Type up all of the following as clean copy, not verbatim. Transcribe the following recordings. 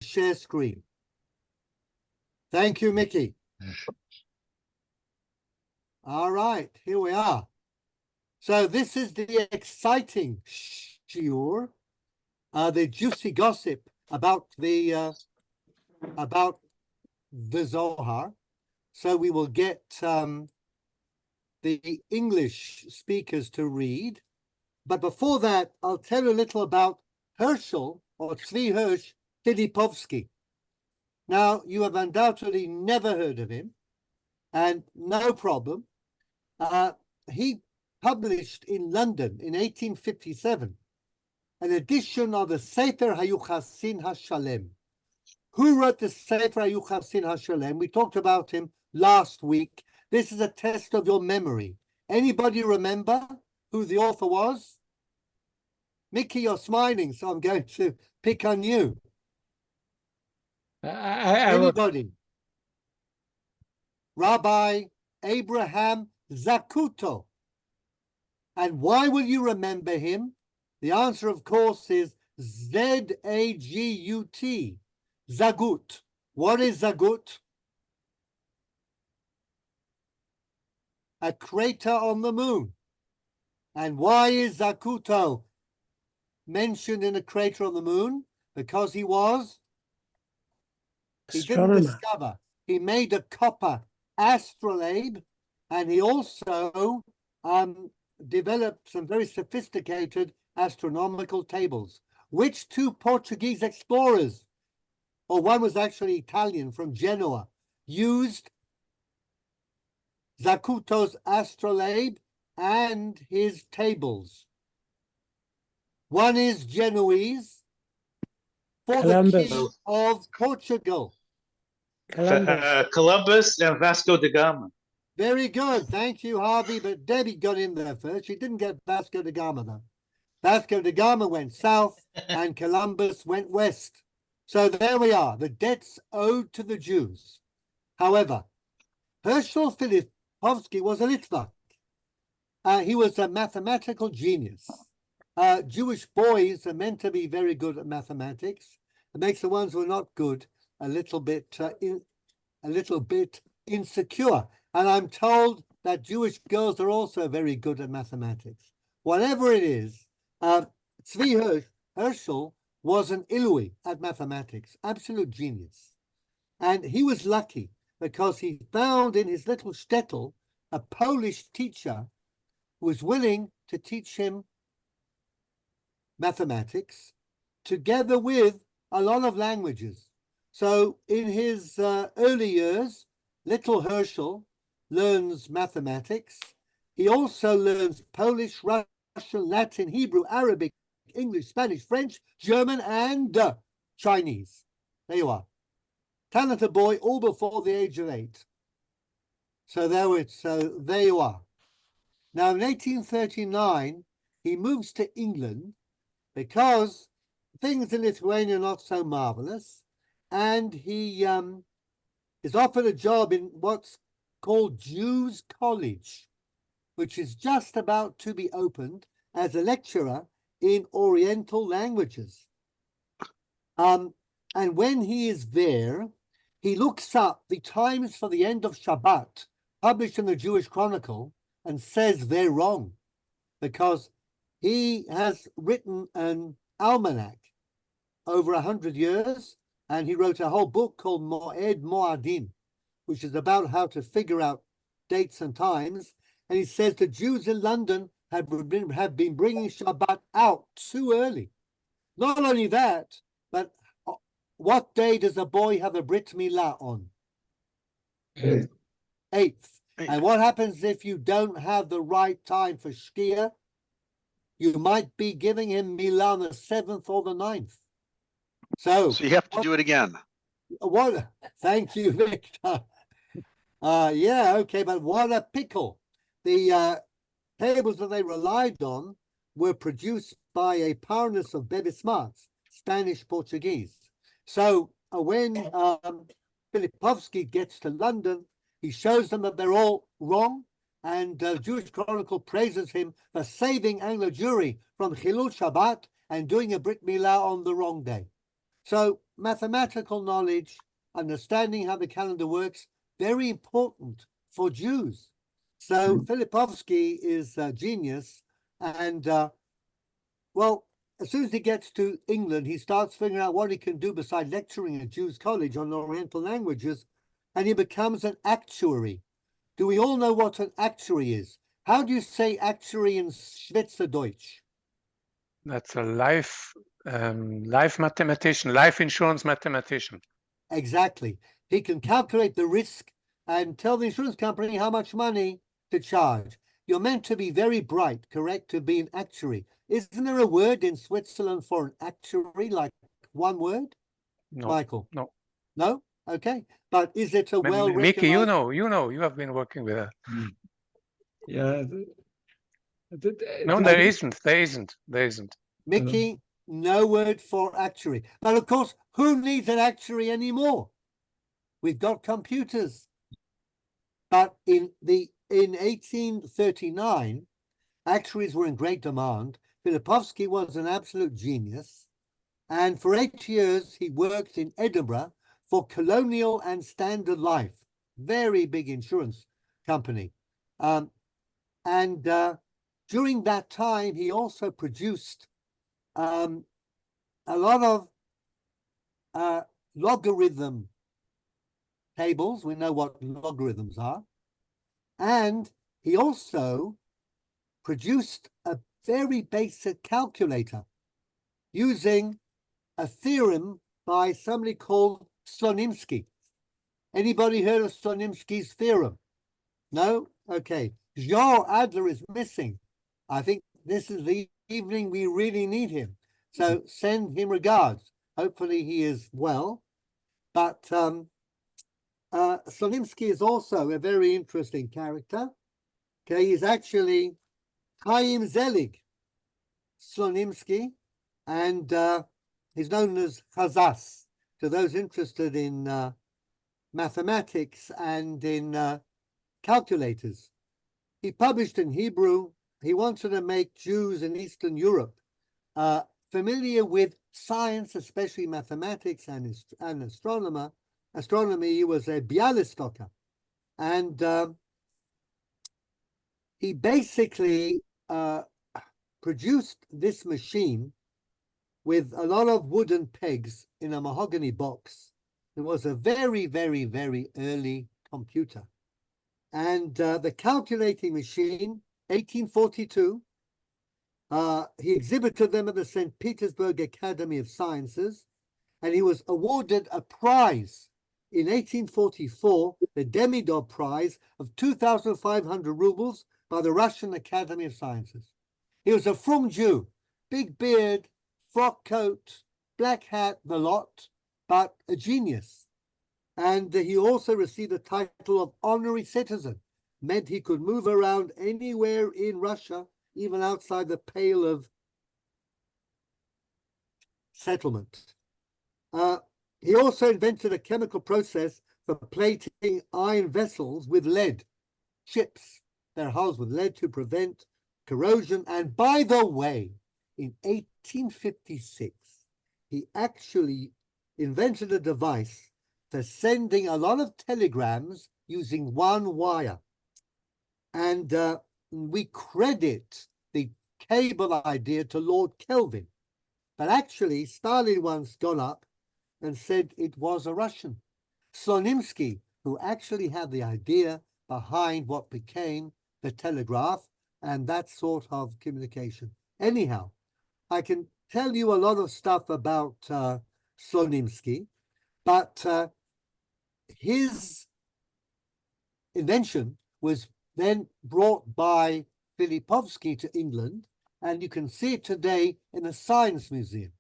share screen. Thank you, Mickey. All right, here we are. So this is the exciting shiur, the juicy gossip about the Zohar. So we will get the English speakers to read. But before that, I'll tell you a little about Herschel, or Tzvi Hirsch Filipovsky. Now, you have undoubtedly never heard of him, and no problem. He published in London in 1857 an edition of the Sefer HaYuchasin HaShalem. Who wrote the Sefer HaYuchasin HaShalem? We talked about him last week. This is a test of your memory. Anybody remember who the author was? Mickey, you're smiling, so I'm going to pick on you. Anybody? Rabbi Abraham Zacuto. And why will you remember him? The answer, of course, is Z-A-G-U-T, Zagut. What is Zagut? A crater on the moon. And why is Zacuto mentioned in a crater on the moon? Because he didn't discover. He made a copper astrolabe, and he also developed some very sophisticated astronomical tables. Which two Portuguese explorers, or one was actually Italian from Genoa, used Zacuto's astrolabe and his tables? One is Genoese for Columbus. the king of Portugal. Columbus and Vasco da Gama. Very good. Thank you, Harvey. But Debbie got in there first. She didn't get Vasco da Gama, though. Vasco da Gama went south and Columbus went west. So there we are, the debts owed to the Jews. However, Herschel Filipovsky was a Litvak. He was a mathematical genius. Jewish boys are meant to be very good at mathematics. It makes the ones who are not good a little bit insecure. And I'm told that Jewish girls are also very good at mathematics. Whatever it is, Tzvi Herschel was an Ilui at mathematics, absolute genius. And he was lucky because he found in his little shtetl a Polish teacher who was willing to teach him mathematics together with a lot of languages. So in his early years, little Herschel learns mathematics. He also learns Polish, Russian, Latin, Hebrew, Arabic, English, Spanish, French, German, and Chinese. There you are. Talented boy, all before the age of 8. So there you are. Now in 1839, he moves to England because things in Lithuania are not so marvelous, and he is offered a job in what's called Jews College, which is just about to be opened as a lecturer in Oriental languages. And when he is there, he looks up the times for the end of Shabbat, published in the Jewish Chronicle, and says they're wrong, because he has written an almanac over 100 years, and he wrote a whole book called Moed Moadim, which is about how to figure out dates and times. And he says the Jews in London have been bringing Shabbat out too early. Not only that, but what day does a boy have a Brit Milah on? 8th. And what happens if you don't have the right time for Shkia? You might be giving him Milah on the 7th or the 9th. So you have to do it again. What? Thank you, Victor. Yeah, okay, but what a pickle. The tables that they relied on were produced by a Parnas of Bebismarts, Spanish Portuguese. So when Filipovsky gets to London, he shows them that they're all wrong, and Jewish Chronicle praises him for saving Anglo Jewry from Chilul Shabbat and doing a Brit Milah on the wrong day. So mathematical knowledge, understanding how the calendar works, very important for Jews. So Filipovsky is a genius, and well, as soon as he gets to England, he starts figuring out what he can do besides lecturing at Jews College on Oriental languages, and he becomes an actuary. Do we all know what an actuary is? How do you say actuary in Schweizerdeutsch? That's a life mathematician, life insurance mathematician. Exactly. He can calculate the risk and tell the insurance company how much money to charge. You're meant to be very bright, correct, to be an actuary. Isn't there a word in Switzerland for an actuary, like one word? No, Michael? no. No? Okay. But is it a well-recognized... Mickey, you know, you have been working with her. Yeah. No, there isn't. Mickey, no word for actuary. But of course, who needs an actuary anymore? We've got computers. But in 1839, actuaries were in great demand. Filipovsky was an absolute genius. And for 8 years, he worked in Edinburgh for Colonial and Standard Life, very big insurance company. During that time, he also produced a lot of logarithm tables. We know what logarithms are. And he also produced a very basic calculator using a theorem by somebody called Slonimsky. Anybody heard of Slonimsky's theorem? No? Okay. Jean Adler is missing. I think this is the evening we really need him. So send him regards. Hopefully he is well. But Slonimsky is also a very interesting character. Okay, he's actually Chaim Zelig Slonimsky, and he's known as Chazas to those interested in mathematics and in calculators. He published in Hebrew. He wanted to make Jews in Eastern Europe familiar with science, especially mathematics and astronomy. He was a Bialystoker, and he basically produced this machine with a lot of wooden pegs in a mahogany box. It was a very, very, very early computer. And the calculating machine, 1842, he exhibited them at the St. Petersburg Academy of Sciences, and he was awarded a prize in 1844, the Demidov Prize of 2,500 rubles by the Russian Academy of Sciences. He was a frum Jew, big beard, frock coat, black hat, the lot, but a genius. And he also received the title of honorary citizen, meant he could move around anywhere in Russia, even outside the pale of settlement. He also invented a chemical process for plating iron vessels with lead, chips, their hulls with lead to prevent corrosion. And by the way, in 1856, he actually invented a device for sending a lot of telegrams using one wire. And we credit the cable idea to Lord Kelvin. But actually, Stalin once got up and said it was a Russian, Slonimsky, who actually had the idea behind what became the telegraph and that sort of communication. Anyhow, I can tell you a lot of stuff about Slonimsky, but his invention was then brought by Filipovsky to England, and you can see it today in a science museum.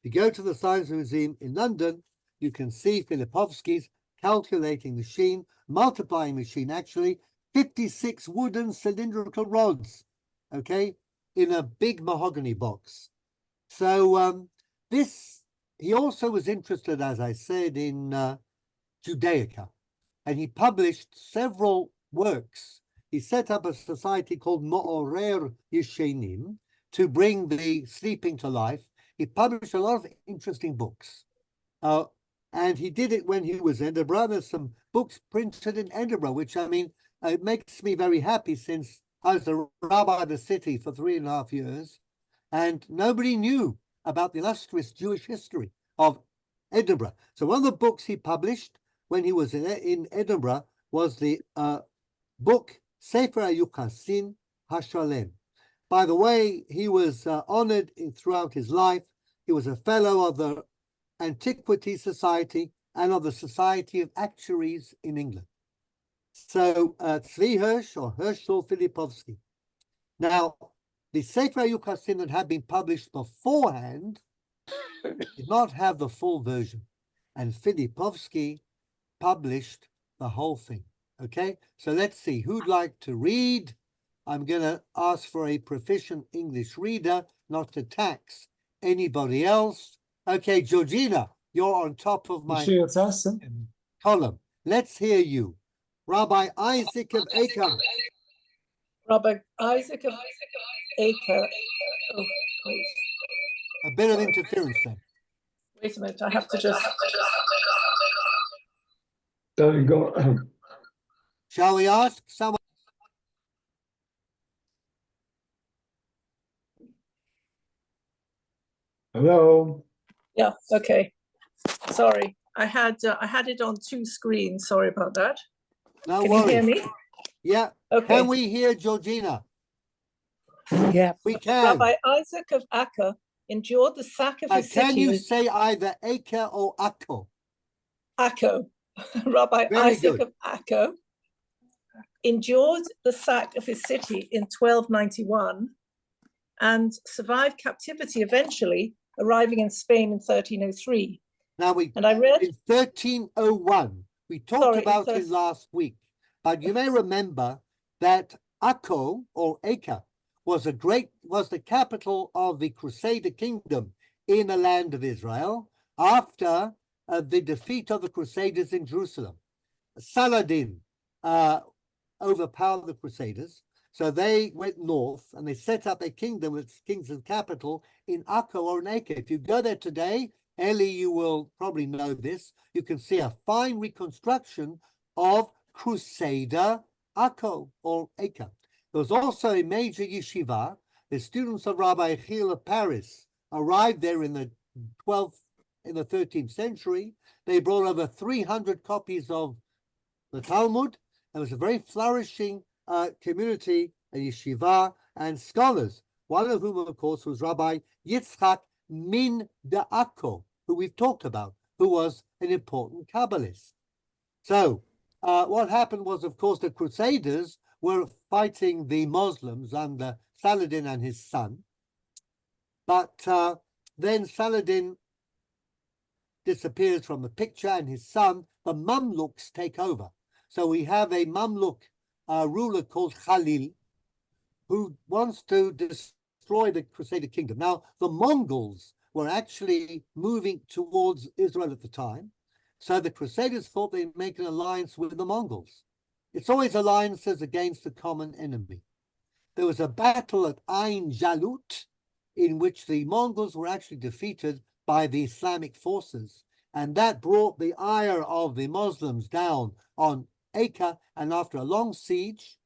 If you go to the Science Museum in London, you can see Filipovsky's calculating machine, multiplying machine, actually, 56 wooden cylindrical rods, okay, in a big mahogany box. So he also was interested, as I said, in Judaica, and he published several works. He set up a society called Mo'orer Yeshenim to bring the sleeping to life. He published a lot of interesting books. And he did it when he was in Edinburgh. There's some books printed in Edinburgh, which, I mean, it makes me very happy, since I was the rabbi of the city for 3.5 years, and nobody knew about the illustrious Jewish history of Edinburgh. So one of the books he published when he was in Edinburgh was the book Sefer HaYuchasin HaShalem. By the way, he was honored throughout his life. He was a fellow of the Antiquity Society and of the Society of Actuaries in England. So Tzvi Hirsch, or Herschel Filipovsky. Now, the Sefer HaYuchasin that had been published beforehand did not have the full version, and Filipovsky published the whole thing. Okay, so let's see who'd like to read. I'm going to ask for a proficient English reader, not to tax anybody else. Okay, Georgina, you're on top of my column. Let's hear you. Rabbi Isaac of Acre. Rabbi Isaac of Acre. Oh, wait. A bit of interference then. Wait a minute, I have to just... There you go. Shall we ask someone? Hello. Yeah, okay. Sorry, I had it on 2 screens. Sorry about that. No Can worries. you hear me? Yeah. Okay. Can we hear Georgina? Yeah. We can. Rabbi Isaac of Acre endured the sack of his Can city. you say either Acre or Akko? Acre. Rabbi Very Isaac good. of Acre endured the sack of his city in 1291 and survived captivity, eventually arriving in Spain in 1303. Now And I read in 1301, we talked about it last week, but you may remember that Akko, or Acre, was the capital of the Crusader kingdom in the land of Israel after the defeat of the Crusaders in Jerusalem. Saladin overpowered the Crusaders, so they went north and they set up a kingdom with its king's capital in Akko, or in Acre. If you go there today, Ellie, you will probably know this, you can see a fine reconstruction of Crusader Akko, or Acre. There was also a major yeshiva. The students of Rabbi Hill of Paris arrived there in the 13th century. They brought over 300 copies of the Talmud. It was a very flourishing community, a yeshiva, and scholars, one of whom, of course, was Rabbi Yitzchak Min de Akko, who we've talked about, who was an important Kabbalist. So what happened was, of course, the Crusaders were fighting the Muslims under Saladin and his son. But then Saladin disappears from the picture, and his son, the Mamluks, take over. So we have a Mamluk ruler called Khalil, who wants to destroy the Crusader kingdom. Now, the Mongols were actually moving towards Israel at the time. So the Crusaders thought they'd make an alliance with the Mongols. It's always alliances against a common enemy. There was a battle at Ain Jalut, in which the Mongols were actually defeated by the Islamic forces. And that brought the ire of the Muslims down on Acre. And after a long siege,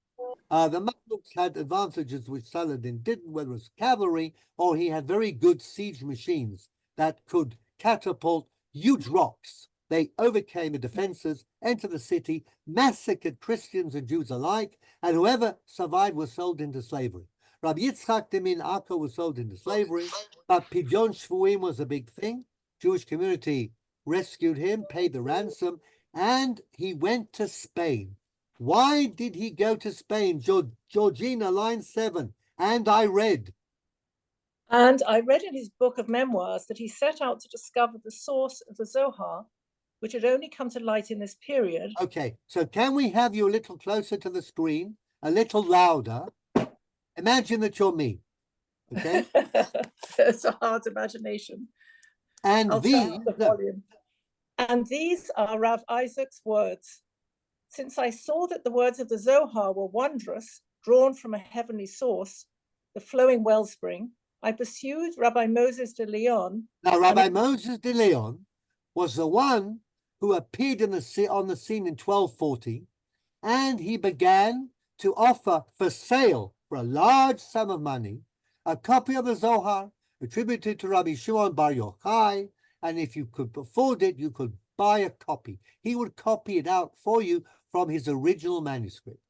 the Mamluks had advantages which Saladin didn't, whether it was cavalry or he had very good siege machines that could catapult huge rocks. They overcame the defenses, entered the city, massacred Christians and Jews alike, and whoever survived was sold into slavery. Rabbi Yitzchak Demin Akko was sold into slavery, but Pidyon Shvuim was a big thing. Jewish community rescued him, paid the ransom, and he went to Spain. Why did he go to Spain? Georgina, line 7, and I read. And I read in his book of memoirs that he set out to discover the source of the Zohar, which had only come to light in this period. Okay, so can we have you a little closer to the screen, a little louder? Imagine that you're me, okay? It's a hard imagination. And these are Rav Isaac's words. Since I saw that the words of the Zohar were wondrous, drawn from a heavenly source, the flowing wellspring, I pursued Rabbi Moses de Leon. Now, Rabbi Moses de Leon was the one who appeared on the scene in 1240, and he began to offer for sale for a large sum of money a copy of the Zohar attributed to Rabbi Shimon Bar Yochai, and if you could afford it, you could buy a copy. He would copy it out for you from his original manuscript.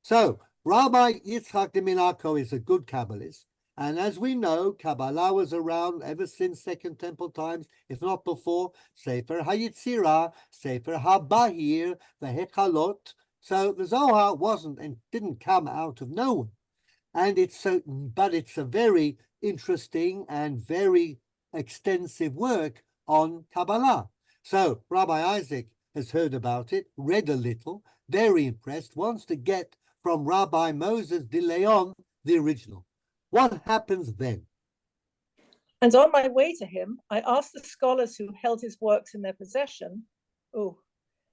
So Rabbi Yitzchak de Minaco is a good Kabbalist, and as we know, Kabbalah was around ever since Second Temple times, if not before. Sefer HaYitzirah, Sefer HaBahir, the Hechalot. So the Zohar wasn't and didn't come out of nowhere. And but it's a very interesting and very extensive work on Kabbalah. So Rabbi Isaac has heard about it, read a little, very impressed, wants to get from Rabbi Moses de Leon the original. What happens then? And on my way to him, I asked the scholars who held his works in their possession,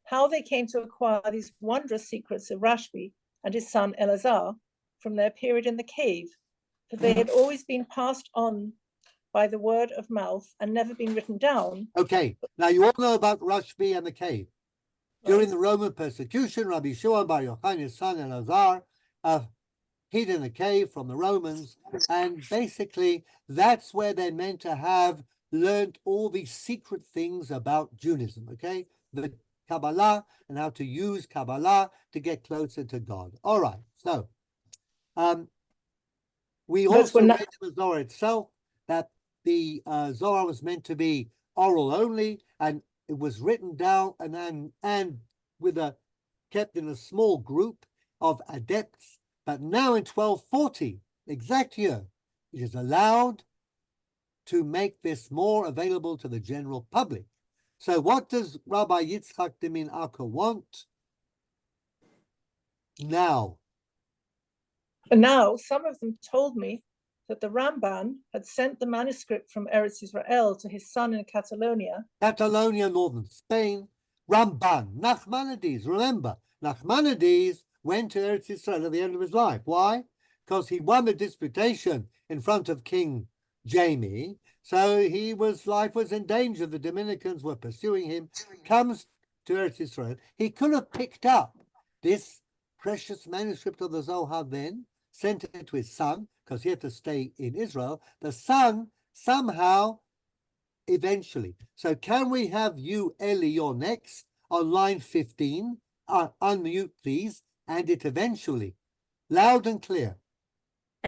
how they came to acquire these wondrous secrets of Rashbi and his son Elazar from their period in the cave, for they had always been passed on by the word of mouth and never been written down. Okay, now you all know about Rashbi and the cave. During the Roman persecution, Rabbi Shimon Bar Yochai, his son Elazar, hid in a cave from the Romans, and basically that's where they're meant to have learned all these secret things about Judaism, okay? The Kabbalah and how to use Kabbalah to get closer to God. All right, so we also read in the Zohar itself that the Zohar was meant to be oral only, and it was written down and with kept in a small group of adepts. But now in 1240, exact year, it is allowed to make this more available to the general public. So what does Rabbi Yitzchak de Minaco want now? And now some of them told me that the Ramban had sent the manuscript from Eretz Israel to his son in Catalonia. Catalonia, northern Spain. Ramban, Nachmanides, remember, Nachmanides went to Eretz Israel at the end of his life. Why? Because he won the disputation in front of King Jamie. So life was in danger. The Dominicans were pursuing him. Comes to Eretz Israel. He could have picked up this precious manuscript of the Zohar then, sent it to his son, because he had to stay in Israel. The son somehow, eventually. So can we have you, Eli, you're next, on line 15? Unmute, please. And it eventually, loud and clear.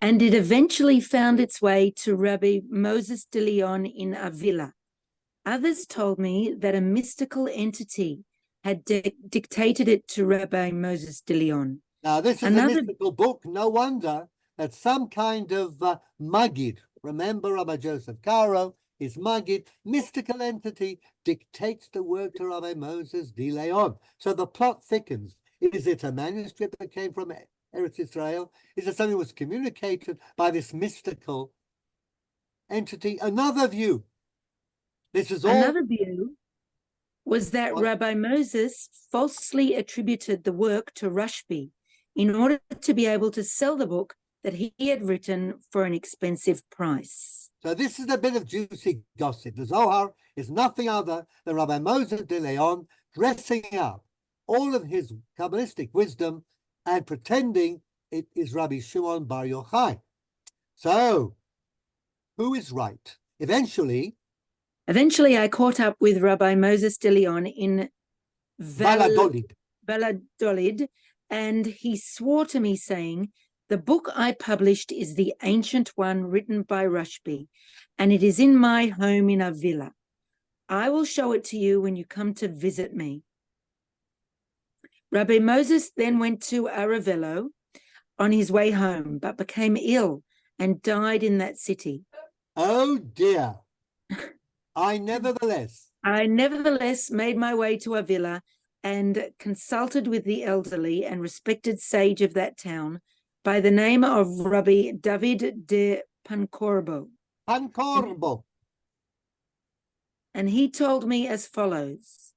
And it eventually found its way to Rabbi Moses de Leon in Avila. Others told me that a mystical entity had dictated it to Rabbi Moses de Leon. Now, this is a mystical book. No wonder that some kind of Maggid, remember Rabbi Joseph Caro, his Maggid, mystical entity, dictates the work to Rabbi Moses de Leon. So the plot thickens. Is it a manuscript that came from Eretz Israel? Is it something that was communicated by this mystical entity? Another view. This is all. Another view was that Rabbi Moses falsely attributed the work to Rashbi in order to be able to sell the book that he had written for an expensive price. So this is a bit of juicy gossip. The Zohar is nothing other than Rabbi Moses de Leon dressing up all of his Kabbalistic wisdom and pretending it is Rabbi Shimon Bar Yochai. So, who is right? Eventually, I caught up with Rabbi Moses de Leon in Valladolid, and he swore to me, saying, "The book I published is the ancient one written by Rashbi, and it is in my home in Avila. I will show it to you when you come to visit me." Rabbi Moses then went to Aravello on his way home, but became ill and died in that city. Oh dear. I nevertheless made my way to Avila and consulted with the elderly and respected sage of that town by the name of Rabbi David de Pancorbo. And he told me as follows.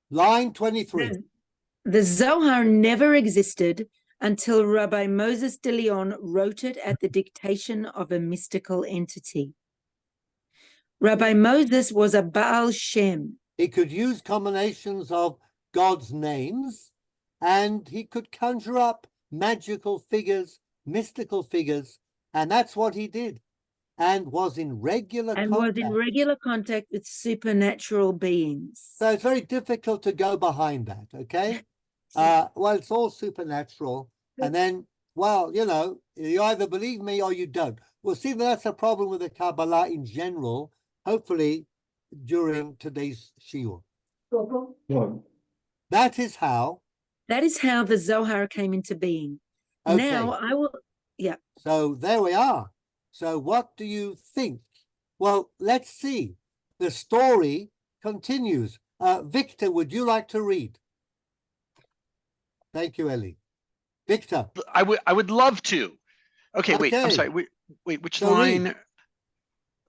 Line 23. The Zohar never existed until Rabbi Moses de Leon wrote it at the dictation of a mystical entity. Rabbi Moses was a Baal Shem. He could use combinations of God's names, and he could conjure up magical figures, mystical figures, and that's what he did, and was in regular contact with supernatural beings. So it's very difficult to go behind that, okay? Well, it's all supernatural, and then, well, you know, you either believe me or you don't. We'll see that that's a problem with the Kabbalah in general, hopefully during today's Shiur. One. That is how the Zohar came into being. Okay. Now I will, yeah. So there we are. So what do you think? Well, let's see. The story continues. Victor, would you like to read? Thank you, Ellie. Victor. I would love to. Okay, wait, I'm sorry. Wait, which So line?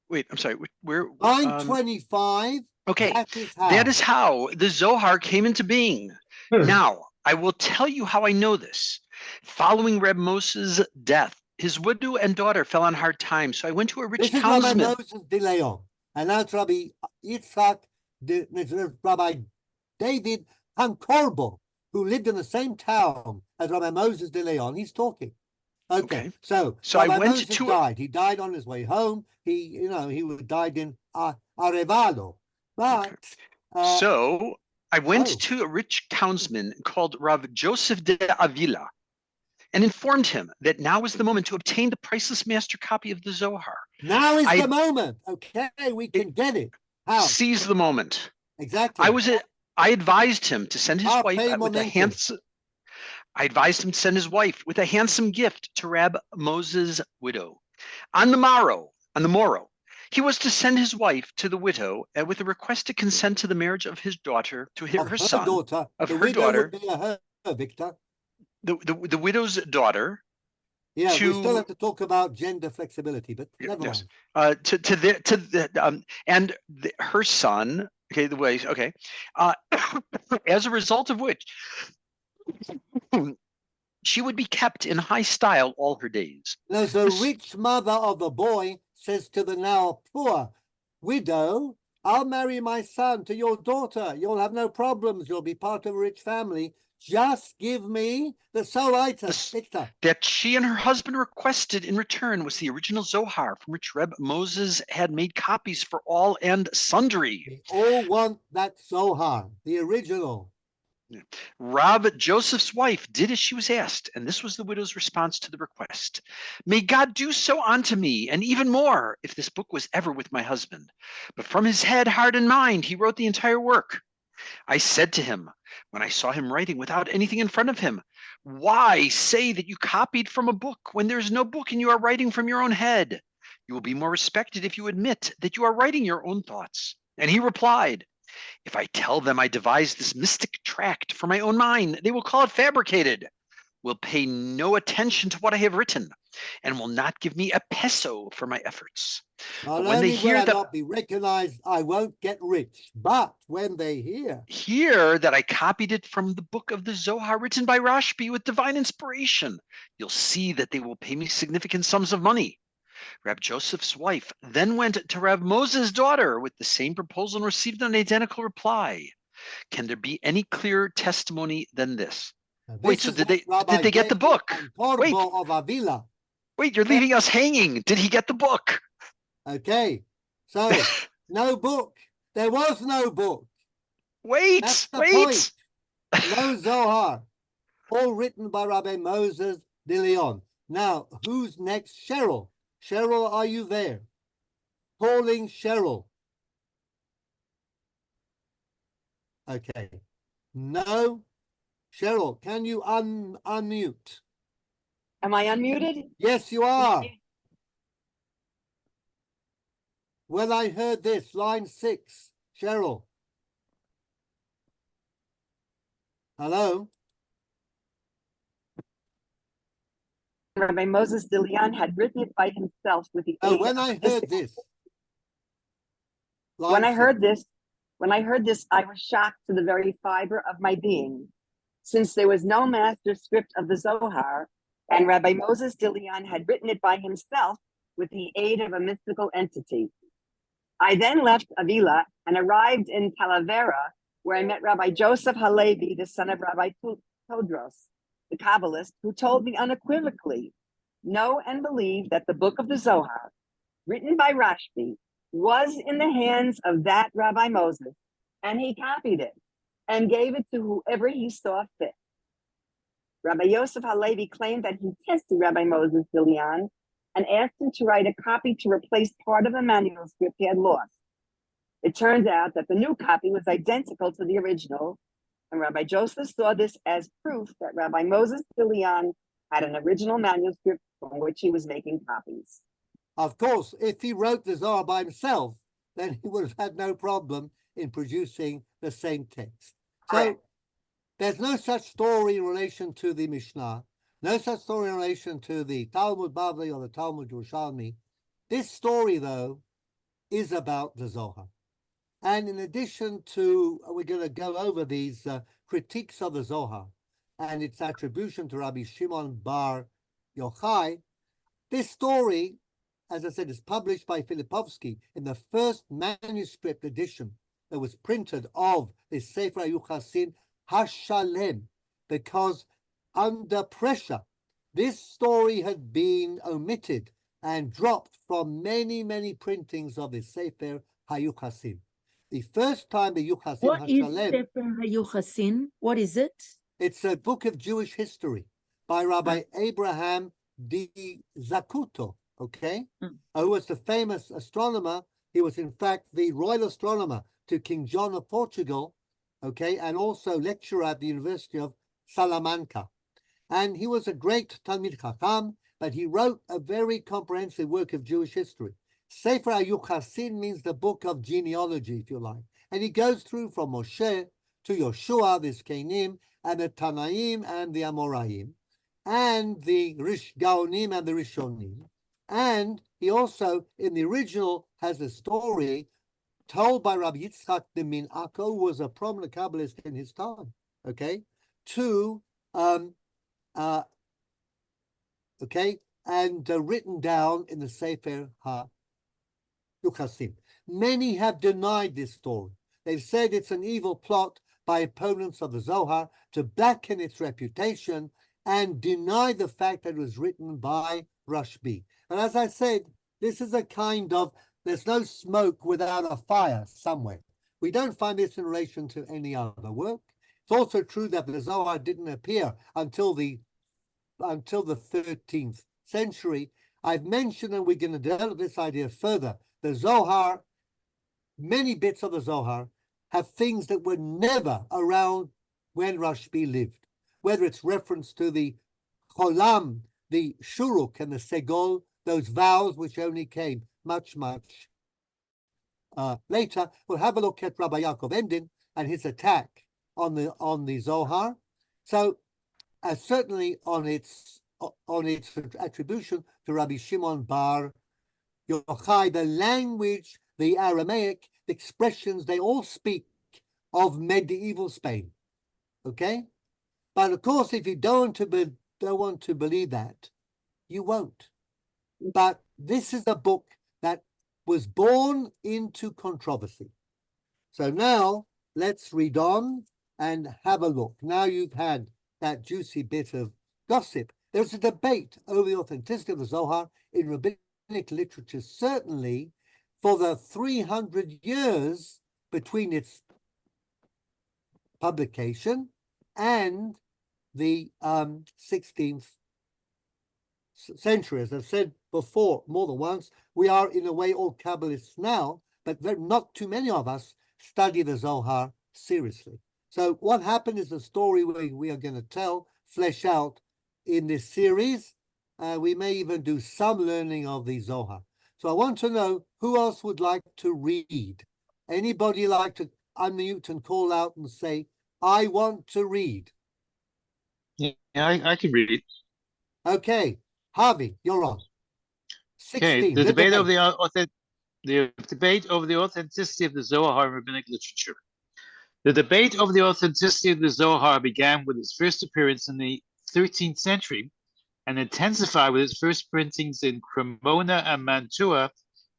Wait, I'm sorry. Where? Line 25. Okay, that is how the Zohar came into being. Now, I will tell you how I know this. Following Reb Moses' death, his widow and daughter fell on hard times, so I went to a rich townsman. This is Rabbi Moses de Leon, and that's Rabbi Yitzchak, Rabbi David Hankorbo, who lived in the same town as Rabbi Moses de Leon. He's talking. Okay. So Rabbi I went Moses to died. He died on his way home. He died in Arevalo. But so I went to a rich townsman called Rav Joseph de Avila and informed him that now is the moment to obtain the priceless master copy of the Zohar. Now is the moment. Okay, we can get it. How? Seize the moment. Exactly. I advised him to send his wife with a handsome. I advised him to send his wife with a handsome gift to Rab Moses' widow. On the morrow, he was to send his wife to the widow with a request to consent to the marriage of his daughter to her son. Daughter. Of the her daughter. Would be her, Victor. The widow's daughter. Yeah, we still have to talk about gender flexibility, but never mind. Her son. Okay, the way. Okay, as a result of which, she would be kept in high style all her days. There's a rich mother of the boy says to the now poor widow, I'll marry my son to your daughter. You'll have no problems. You'll be part of a rich family. Just give me the sole item, Victor. That she and her husband requested in return was the original Zohar from which Reb Moses had made copies for all and sundry. We all want that Zohar, the original. Rav Joseph's wife did as she was asked, and this was the widow's response to the request. May God do so unto me, and even more, if this book was ever with my husband. But from his head, heart, and mind, he wrote the entire work. I said to him, when I saw him writing without anything in front of him, why say that you copied from a book when there is no book and you are writing from your own head? You will be more respected if you admit that you are writing your own thoughts. And he replied, if I tell them I devised this mystic tract from my own mind, they will call it fabricated, will pay no attention to what I have written, and will not give me a peso for my efforts. Not only will I not be recognized, I won't get rich, but when they hear that I copied it from the book of the Zohar written by Rashbi with divine inspiration, you'll see that they will pay me significant sums of money. Rab Joseph's wife then went to Rab Moses' daughter with the same proposal and received an identical reply. Can there be any clearer testimony than this? Wait, so did they get the book? Wait, you're leaving us hanging. Did he get the book? Okay, so no book. There was no book. Wait. Point. No Zohar. All written by Rabbi Moses de Leon. Now, who's next? Cheryl. Cheryl, are you there? Calling Cheryl. Okay. No. Cheryl, can you unmute? Am I unmuted? Yes, you are. When I heard this, line 6, Cheryl. Hello? Rabbi Moses de Leon had written it by himself with the aid when I heard this. When I heard this, I was shocked to the very fiber of my being. Since there was no master script of the Zohar, and Rabbi Moses de Leon had written it by himself with the aid of a mystical entity. I then left Avila and arrived in Talavera, where I met Rabbi Joseph Halevi, the son of Rabbi Todros, the Kabbalist, who told me unequivocally, know and believe that the book of the Zohar, written by Rashbi, was in the hands of that Rabbi Moses, and he copied it and gave it to whoever he saw fit. Rabbi Yosef Halevi claimed that he tested Rabbi Moses Dilian and asked him to write a copy to replace part of a manuscript he had lost. It turns out that the new copy was identical to the original, and Rabbi Joseph saw this as proof that Rabbi Moses Dilian had an original manuscript from which he was making copies. Of course, if he wrote the Zohar by himself, then he would have had no problem in producing the same text. Correct. So there's no such story in relation to the Mishnah, no such story in relation to the Talmud Bavli or the Talmud Yerushalmi. This story, though, is about the Zohar. And in addition to, we're going to go over these critiques of the Zohar and its attribution to Rabbi Shimon bar Yochai. This story, as I said, is published by Filipovsky in the first manuscript edition that was printed of the Sefer HaYuchasin Hashalem, because under pressure, this story had been omitted and dropped from many, many printings of the Sefer HaYuchasin. The first time the Yuchasin What is Hashalem, Sefer HaYuchasin? What is it? it's a book of Jewish history by Rabbi Abraham di Zacuto, okay? Who was the famous astronomer. He was, in fact, the royal astronomer to King John of Portugal, okay, and also lecturer at the University of Salamanca. And he was a great Talmid Chacham, but he wrote a very comprehensive work of Jewish history. Sefer HaYuchasin means the book of genealogy, if you like. And he goes through from Moshe to Yoshua, the Zkenim, and the Tanaim and the Amoraim, and the Rish Gaonim and the Rishonim. And he also, in the original, has a story told by Rabbi Yitzchak de Minako, who was a prominent Kabbalist in his time, okay, and written down in the Sefer HaYuchasim. Many have denied this story. They've said it's an evil plot by opponents of the Zohar to blacken its reputation and deny the fact that it was written by Rashbi. And as I said, this is a kind of, there's no smoke without a fire somewhere. We don't find this in relation to any other work. It's also true that the Zohar didn't appear until the 13th century. I've mentioned, and we're going to develop this idea further, the Zohar, many bits of the Zohar have things that were never around when Rashbi lived, whether it's reference to the Cholam, the Shuruk, and the Segol, those vows which only came much later. We'll have a look at Rabbi Yaakov Endin and his attack on the Zohar. So certainly on its attribution to Rabbi Shimon bar Yochai, the language, the Aramaic, the expressions, they all speak of medieval Spain. Okay? But of course, if you don't want to believe that, you won't. But this is a book that was born into controversy. So now let's read on and have a look. Now you've had that juicy bit of gossip. There's a debate over the authenticity of the Zohar in rabbinic literature, certainly for the 300 years between its publication and the 16th century. As I've said before more than once, we are in a way all Kabbalists now, but not too many of us study the Zohar seriously. So what happened is a story we are going to flesh out in this series. We may even do some learning of the Zohar. So I want to know who else would like to read. Anybody like to unmute and call out and say, I want to read? Yeah, I can read it. Okay, Harvey, you're on. 16. Okay, the debate over the debate over the authenticity of the Zohar in rabbinic literature. The debate over the authenticity of the Zohar began with its first appearance in the 13th century and intensified with its first printings in Cremona and Mantua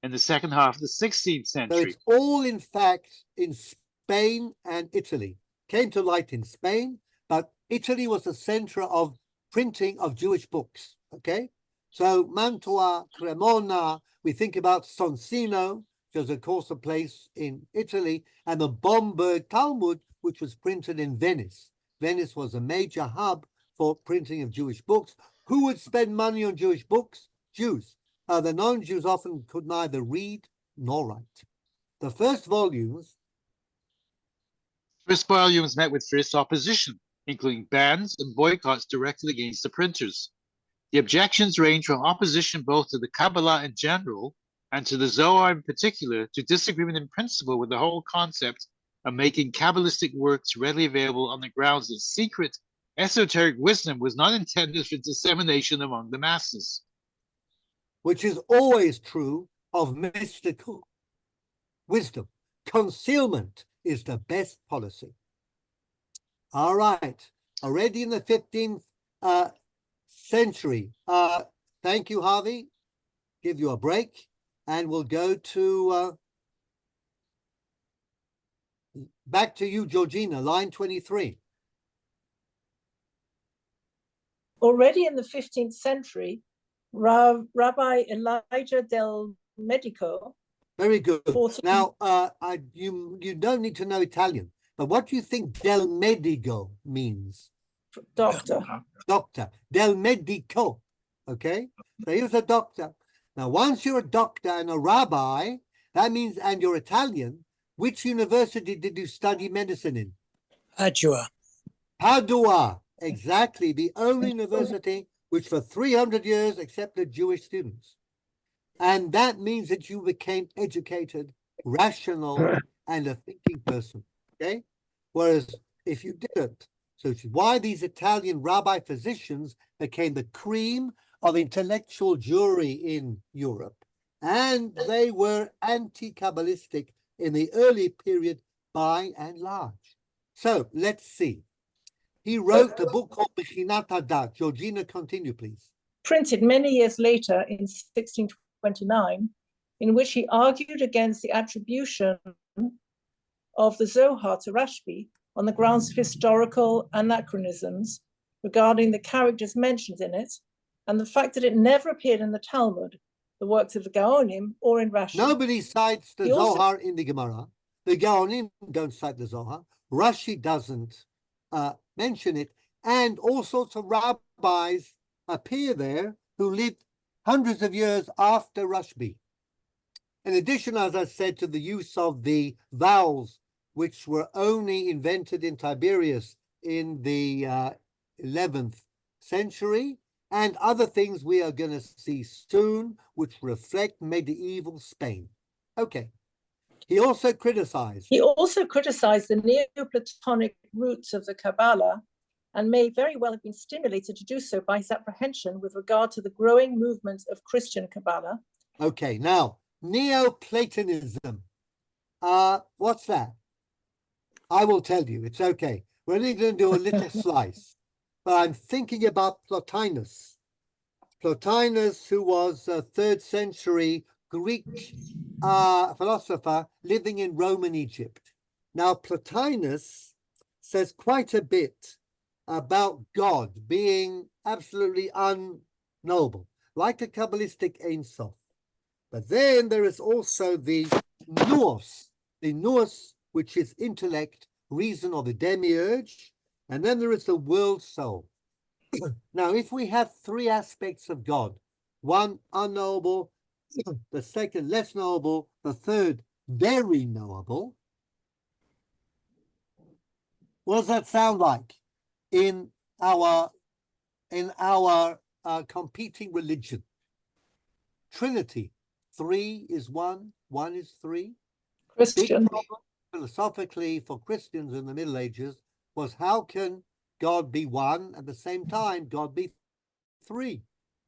in in the second half of the 16th So century. it's all, in fact, in Spain and Italy. Came to light in Spain, but Italy was the center of printing of Jewish books, okay? So Mantua, Cremona, we think about Sonsino, which was, of course, a place in Italy, and the Bomberg Talmud, which was printed in Venice. Venice was a major hub for printing of Jewish books. Who would spend money on Jewish books? Jews. The non-Jews often could neither read nor write. The first volumes. First volumes met with fierce opposition, including bans and boycotts directed against the printers. The objections range from opposition both to the Kabbalah in general and to the Zohar in particular, to disagreement in principle with the whole concept of making Kabbalistic works readily available on the grounds that secret, esoteric wisdom was not intended for dissemination among the masses. Which is always true of mystical wisdom. Concealment is the best policy. All right, already in the 15th century. Thank you, Harvey. Give you a break, and we'll go to back to you, Georgina, line 23. Already in the 15th century, Rabbi Elijah del Medico. Very good. Now, you don't need to know Italian, but what do you think del medico means? Doctor. Doctor. Del medico. Okay? So he was a doctor. Now, once you're a doctor and a rabbi, that means, and you're Italian, which university did you study medicine in? Padua. Padua. Exactly. The only university which for 300 years accepted Jewish students. And that means that you became educated, rational, and a thinking person, okay? Whereas if you didn't, so it's why these Italian rabbi physicians became the cream of intellectual Jewry in Europe. And they were anti-Kabbalistic in the early period by and large. So let's see. He wrote a book called Bechinat Hadat. Georgina, continue, please. Printed many years later in 1629, in which he argued against the attribution of the Zohar to Rashbi on the grounds of historical anachronisms regarding the characters mentioned in it, and the fact that it never appeared in the Talmud, the works of the Gaonim, or in Rashi. Nobody cites the Zohar in the Gemara. The Gaonim don't cite the Zohar. Rashi doesn't mention it, and all sorts of rabbis appear there who lived hundreds of years after Rashbi. In addition, as I said, to the use of the vowels, which were only invented in Tiberias in the 11th century, and other things we are going to see soon, which reflect medieval Spain. Okay. He also criticized the Neoplatonic roots of the Kabbalah, and may very well have been stimulated to do so by his apprehension with regard to the growing movement of Christian Kabbalah. Okay, now, Neoplatonism. What's that? I will tell you, it's okay. We're only going to do a little slice. But I'm thinking about Plotinus. Plotinus, who was a 3rd century Greek philosopher living in Roman Egypt. Now, Plotinus says quite a bit about God being absolutely unknowable, like a Kabbalistic Ein Sof. But then there is also the nous, which is intellect, reason, or the demiurge, and then there is the world soul. Now, if we have 3 aspects of God, one unknowable, the second less knowable, the third very knowable, what does that sound like in our competing religion? Trinity. 3 is 1, 1 is 3. Christian. Big problem philosophically for Christians in the Middle Ages was, how can God be 1 at the same time God be 3?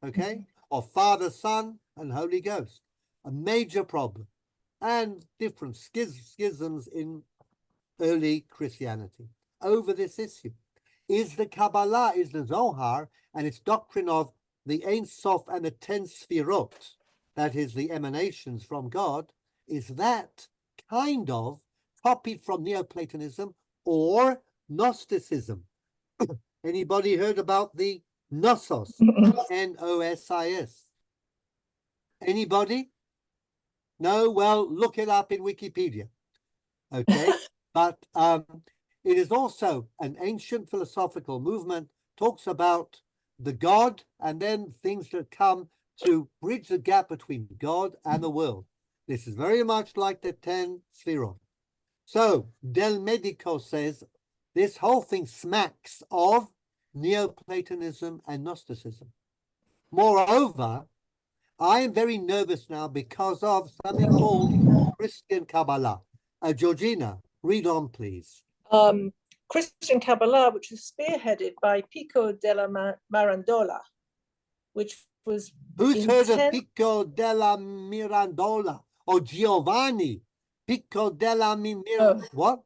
Okay? Or Father, Son, and Holy Ghost. A major problem. And different schisms in early Christianity over this issue. Is the Kabbalah, is the Zohar, and its doctrine of the Ein Sof and the 10 Sfirot, that is the emanations from God, is that kind of copied from Neoplatonism or Gnosticism? Anybody heard about the Gnosis? Gnosis. Anybody? No? Well, look it up in Wikipedia. Okay. But it is also an ancient philosophical movement, talks about the God and then things that come to bridge the gap between God and the world. This is very much like the 10 Sphirot. So Del Medico says this whole thing smacks of Neoplatonism and Gnosticism. Moreover, I am very nervous now because of something called Christian Kabbalah. Georgina, read on, please. Christian Kabbalah, which was spearheaded by Pico della Mirandola, which was Who's heard of Pico della Mirandola or Giovanni Pico della Mirandola? What?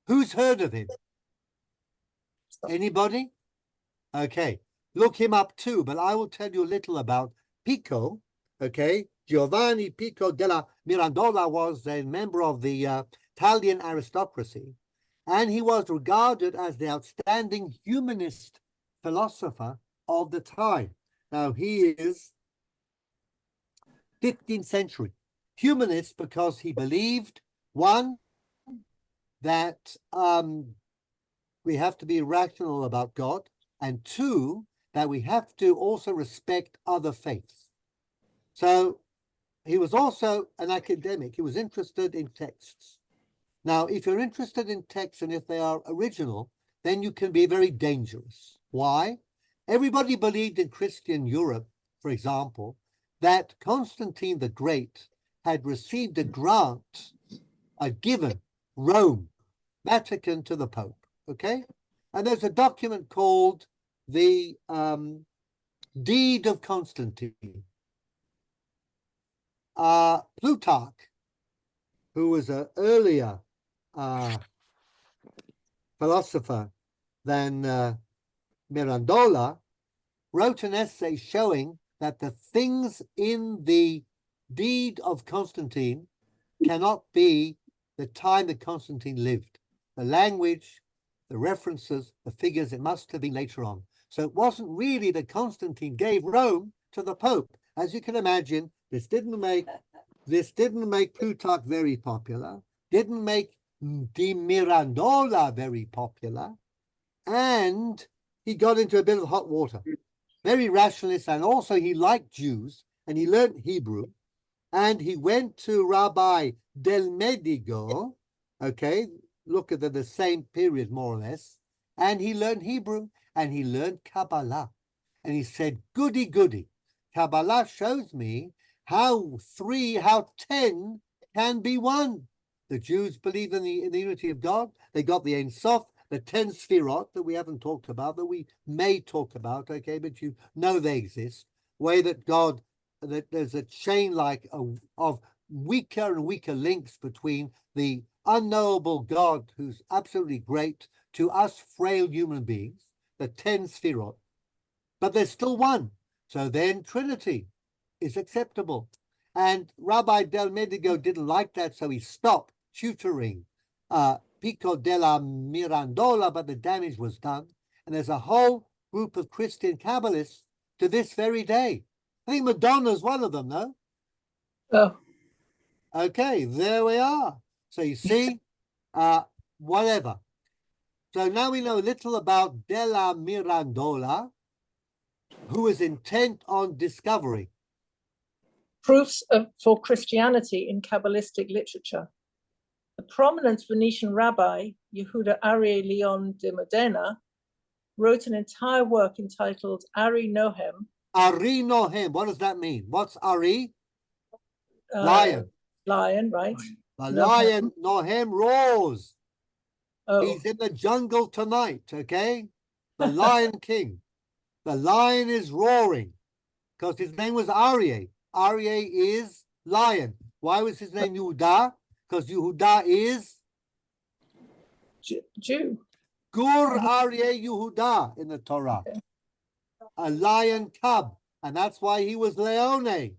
Who's heard of him? Anybody? Okay, look him up too, but I will tell you a little about Pico. Okay, Giovanni Pico della Mirandola was a member of the Italian aristocracy, and he was regarded as the outstanding humanist philosopher of the time. Now, he is 15th century humanist because he believed, one, that we have to be rational about God, and two, that we have to also respect other faiths. So he was also an academic. He was interested in texts. Now, if you're interested in texts and if they are original, then you can be very dangerous. Why? Everybody believed in Christian Europe, for example, that Constantine the Great had received a grant, given Rome, Vatican to the Pope, okay? And there's a document called the Deed of Constantine. Plutarch, who was an earlier philosopher than Mirandola, wrote an essay showing that the things in the Deed of Constantine cannot be the time that Constantine lived. The language, the references, the figures, it must have been later on. So it wasn't really that Constantine gave Rome to the Pope. As you can imagine, this didn't make Plutarch very popular, didn't make Di Mirandola very popular, and he got into a bit of hot water. Very rationalist, and also he liked Jews, and he learned Hebrew, and he went to Rabbi Del Medico, okay, look at the same period more or less, and he learned Hebrew, and he learned Kabbalah, and he said, goody, goody, Kabbalah shows me how 10 can be one. The Jews believe in the unity of God. They got the Ein Sof, the 10 Sphirot that we haven't talked about, that we may talk about, okay, but you know they exist. Way that God, that there's a chain like of weaker and weaker links between the unknowable God, who's absolutely great, to us frail human beings, the 10 Sphirot. But there's still one. So then Trinity is acceptable. And Rabbi Del Medico didn't like that, so he stopped tutoring Pico della Mirandola, but the damage was done. And there's a whole group of Christian Kabbalists to this very day. I think Madonna's one of them, no? Oh. Okay, there we are. So you see, whatever. So now we know a little about della Mirandola, who was intent on discovery. Proofs for Christianity in Kabbalistic literature. The prominent Venetian rabbi, Yehuda Ari Leon de Modena, wrote an entire work entitled Ari Nohem. Ari Nohem, what does that mean? What's Ari? Lion. Lion, right? The lion, Nohem roars. Oh. He's in the jungle tonight, okay? The Lion King. The lion is roaring because his name was Aryeh. Aryeh is lion. Why was his name Yehuda? Because Yehuda is Jew. Gur Aryeh Yehuda in the Torah. A lion cub. And that's why he was Leone.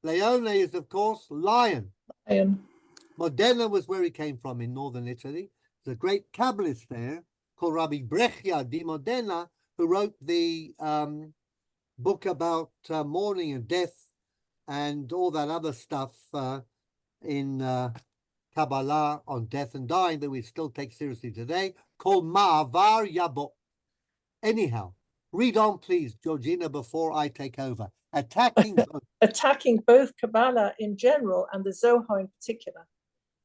Leone is, of course, lion. Lion. Modena was where he came from in northern Italy. There's a great Kabbalist there called Rabbi Brechia di Modena, who wrote the book about mourning and death and all that other stuff in Kabbalah on death and dying that we still take seriously today, called Ma'avar Yabo. Anyhow, read on, please, Georgina, before I take over. Attacking both Kabbalah in general and the Zohar in particular.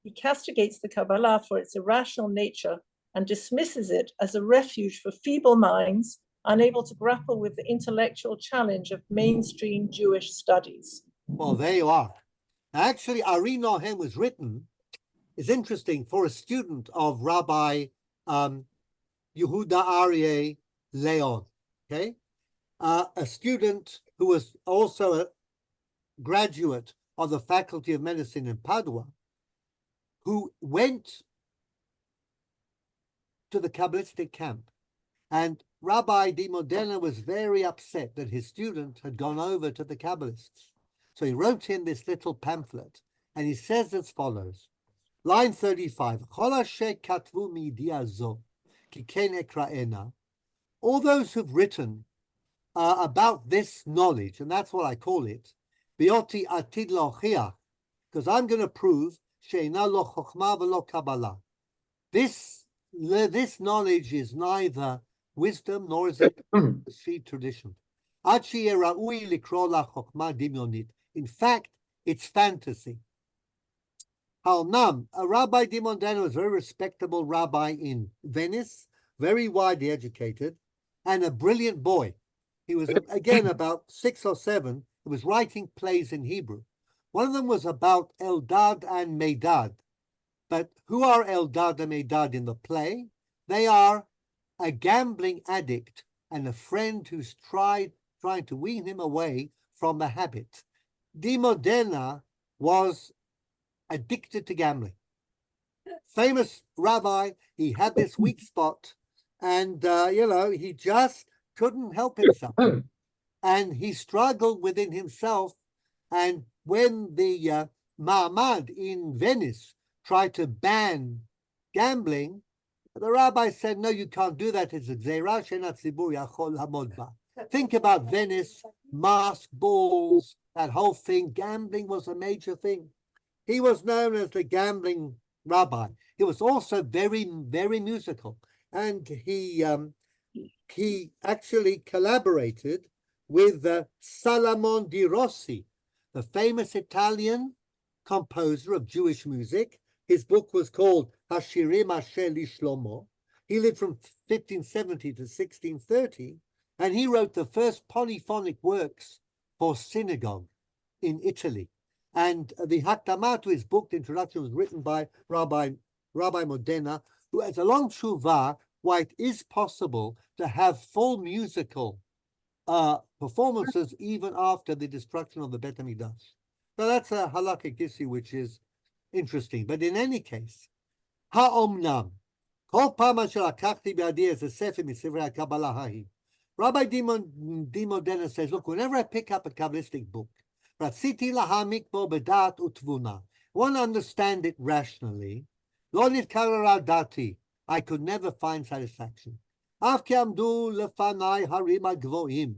He castigates the Kabbalah for its irrational nature and dismisses it as a refuge for feeble minds unable to grapple with the intellectual challenge of mainstream Jewish studies. Well, there you are. Actually, Ari Nohem was written, is interesting, for a student of Rabbi Yehuda Aryeh Leon, okay? A student who was also a graduate of the Faculty of Medicine in Padua, who went to the Kabbalistic camp. And Rabbi Di Modena was very upset that his student had gone over to the Kabbalists. So he wrote him this little pamphlet, and he says as follows, line 35, all those who've written about this knowledge, and that's what I call it, because I'm going to prove this knowledge is neither wisdom nor is it Street tradition. In fact, it's fantasy. Halnam, a Rabbi Di Modena was a very respectable rabbi in Venice, very widely educated, and a brilliant boy. He was, again, about 6 or 7. He was writing plays in Hebrew. One of them was about Eldad and Medad. But who are Eldad and Medad in the play? They are a gambling addict and a friend who's trying to wean him away from the habit. Di Modena was addicted to gambling. Famous rabbi, he had this weak spot, and he just couldn't help himself. And he struggled within himself. And when the Ma'amad in Venice tried to ban gambling, the rabbi said, no, you can't do that. It's a gzeira she'en hatzibur yachol lamod ba. Think about Venice, mask balls, that whole thing. Gambling was a major thing. He was known as the gambling rabbi. He was also very, very musical. And he actually collaborated with Salamon di Rossi, the famous Italian composer of Jewish music. His book was called Hashirim Asher Li Shlomo. He lived from 1570 to 1630, and he wrote the first polyphonic works for synagogue in Italy. And the Hakdama to his book, the introduction, was written by Rabbi Modena, who has a long tshuva why it is possible to have full musical performances even after the destruction of the Bet HaMikdash. So that's a halakhic issue which is interesting. But in any case, ha'omnam, kol pam asher lakachti bi'adi ez sefer misifrei HaKabbalah hahi. Rabbi Di Modena says, look, whenever I pick up a Kabbalistic book, ratziti lahamik bo b'dat u'tvuna, I want to understand it rationally, lo nitkara dati, I could never find satisfaction. Af ki amdu lefanai harim hagvoim,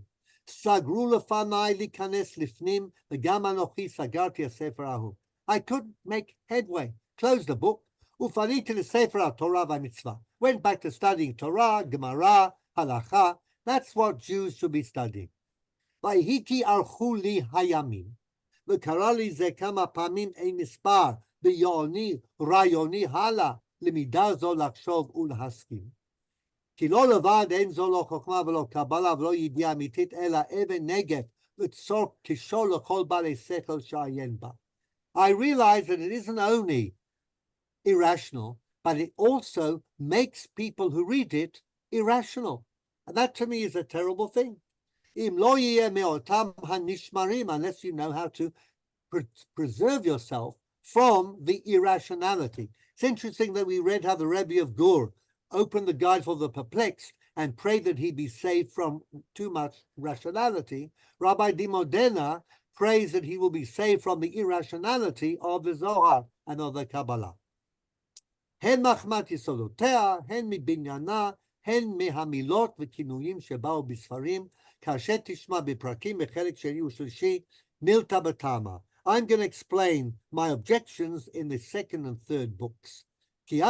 sagru lefanai likanes lifnim, v'gam anochi sagarti hasefer ahu. I couldn't make headway. Closed the book. Ufaniti lesefer Torah v'mitzvah. Went back to studying Torah, Gemara, Halacha. That's what Jews should be studying. Vayhiki archu li hayamim. V'kara li ze kama pamim ein mispar b'yoni rayoni hala limidah zo lachshov ulhaskim. כי לא לבד אין זו לא חוכמה ולא קבלה ולא ידיעה אמיתית, אלא אבן נגף וצור כשול לכל בעלי שכל שעיין בה. I realize that it isn't only irrational, but it also makes people who read it irrational. And that to me is a terrible thing. Im lo yeh me'otam hanishmarim, unless you know how to preserve yourself from the irrationality. It's interesting that we read how the Rebbe of Gur opened the guide for the perplexed and pray that he be saved from too much rationality. Rabbi de Modena prays that he will be saved from the irrationality of the Zohar and of the Kabbalah. הן מחמת יסודותיה, הן מבניינה, הן מהמילות וכינויים שבאו בספרים, כאשר תשמע בפרקים בחלק שני ושלישי, מילתא בטעמה. I'm going to explain my objections in the second and third books. כי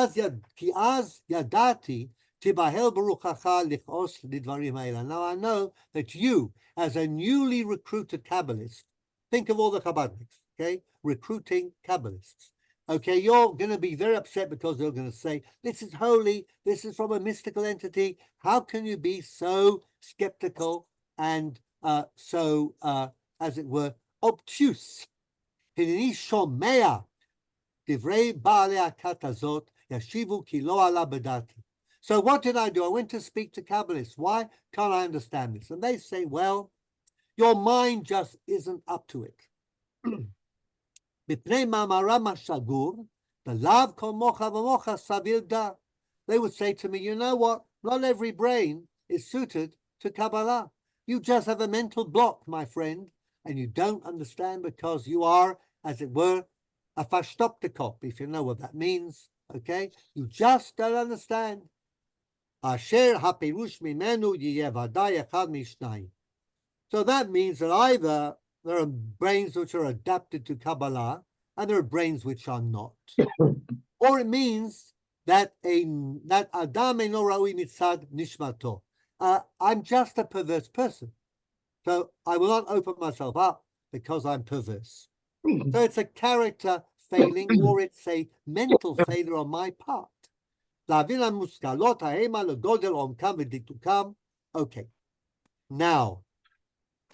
אז ידעתי תיבהל ברוחך לכעוס לדברים האלה. Now I know that you, as a newly recruited Kabbalist, think of all the Chabadniks, okay? Recruiting Kabbalists. Okay, you're going to be very upset because they're going to say, this is holy, this is from a mystical entity. How can you be so skeptical and so, as it were, obtuse? הנני שומע דברי בעלי הכת הזאת, ישיבו כי לא עלה בדעתי. So what did I do? I went to speak to Kabbalists. Why can't I understand this? And they say, well, your mind just isn't up to it. מפני מאמרם השגור, ולאו כל מוח ומוח סביר דעת. They would say to me, you know what? Not every brain is suited to Kabbalah. You just have a mental block, my friend, and you don't understand because you are, as it were, a fashtoptikop, if you know what that means, okay? You just don't understand. אשר הפירוש ממנו יהיה ודאי אחד משניים. So that means that either there are brains which are adapted to Kabbalah and there are brains which are not. Or it means that Adam eino raui mitzad nishmato. I'm just a perverse person. So I will not open myself up because I'm perverse. So it's a character failing or it's a mental failure on my part. Okay. Now,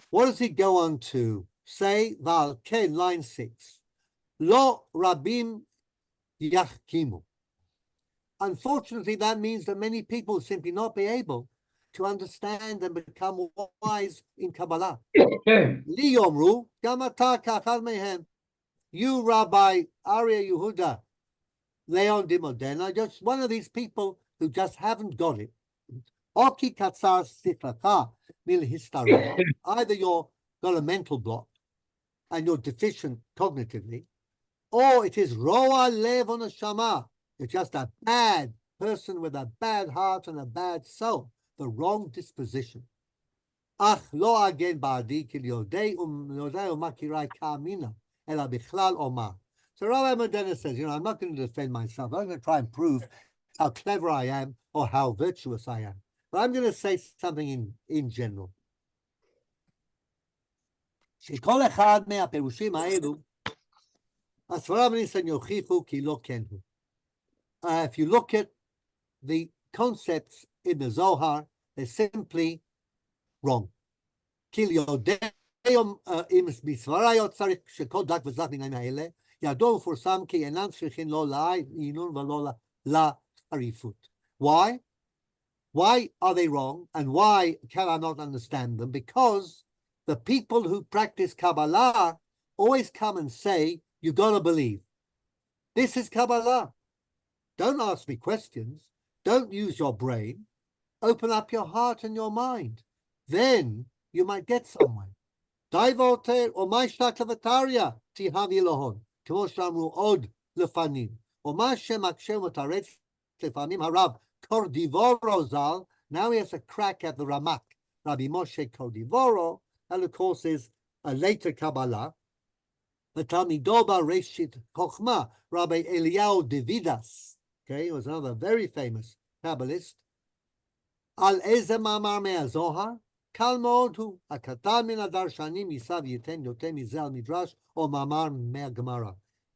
what does he go on to say? Line 6. Lo rabim yachkimu. Unfortunately, that means that many people will simply not be able to understand and become wise in Kabbalah. Li yomru, gam ata kachad mehem. You, Rabbi Aryeh Yehuda, Leon de Modena, just one of these people who just haven't got it. Oki katzar siklaka mil histaria. Either you're got a mental block and you're deficient cognitively, or it is roa lev on a shama. You're just a bad person with a bad heart and a bad soul, the wrong disposition. Ach lo agen ba'adi kil yodei umakirai ka'amina ela bichlal omar. So Rabbi Modena says, I'm not going to defend myself. I'm going to try and prove how clever I am or how virtuous I am. But I'm going to say something in general. שכל אחד מהפירושים האלו, הסברה וניסן יוכיחו כי לא כן הוא. If you look at the concepts in the Zohar, they're simply wrong. כי ליודע אם בסברה צריך שכל דת וזת מן האלה, ידוע ופורסם כי אינם צריכים לא לעינון ולא לחריפות. Why? Why are they wrong? And why can I not understand them? Because the people who practice Kabbalah always come and say, you got to believe. This is Kabbalah. Don't ask me questions. Don't use your brain. Open up your heart and your mind. Then you might get somewhere. Daivote or Maishta Klavataria Tihavi Lohon. כמו שאמרו עוד לפנים, ומה שמקשה ומתרץ לפעמים הרב קורדיבורו ז"ל, now he has a crack at the Ramak, Rabbi Moshe Cordivoro, and of course is a later Kabbalah, ותלמידו בראשית חוכמה, Rabbi Eliyahu de Vidas, okay, he was another very famous Kabbalist, על איזה מאמר מהזוהר? קל מאוד הוא, הקטן מן הדרשנים יישא וייתן יותר מזה על מדרש או מאמר מהגמרא.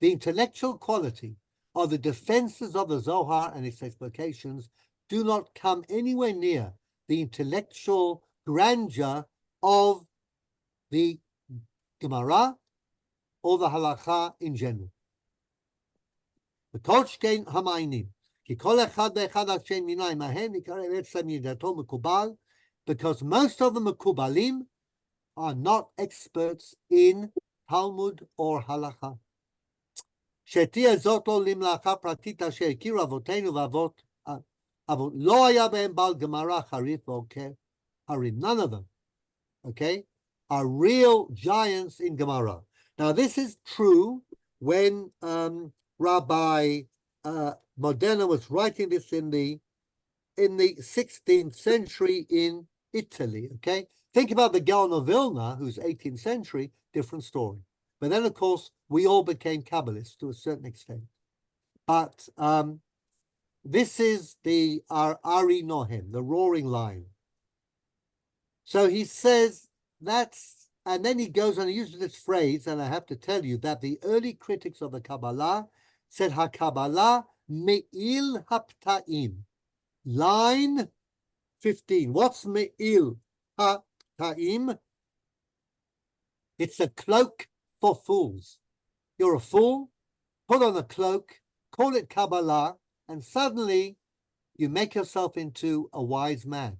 The intellectual quality of the defenses of the Zohar and its explications do not come anywhere near the intellectual grandeur of the Gemara or the Halacha in general. וכל שכן המעיינים, כי כל אחד ואחד על שם מיניים מהם יקרא עצם ידעתו מקובל, because most of the Mekubalim are not experts in Talmud or Halacha. שתהיה זאת לא למלאכה פרטית אשר הכירו אבותינו ואבות אבל לא היה בהם בעל גמרא חריף ועוקר הרים. None of them, okay, are real giants in Gemara. Now, this is true when Rabbi Modena was writing this in the 16th century in Italy, okay? Think about the Gaon of Vilna, who's 18th century, different story. But then, of course, we all became Kabbalists to a certain extent. But this is the Ari Nohem, the roaring lion. So he says and then he goes on and uses this phrase, and I have to tell you that the early critics of the Kabbalah said, HaKabbalah me'il hapta'im. Line 15. What's me'il hapta'im? It's a cloak for fools. You're a fool, put on a cloak, call it Kabbalah, and suddenly you make yourself into a wise man.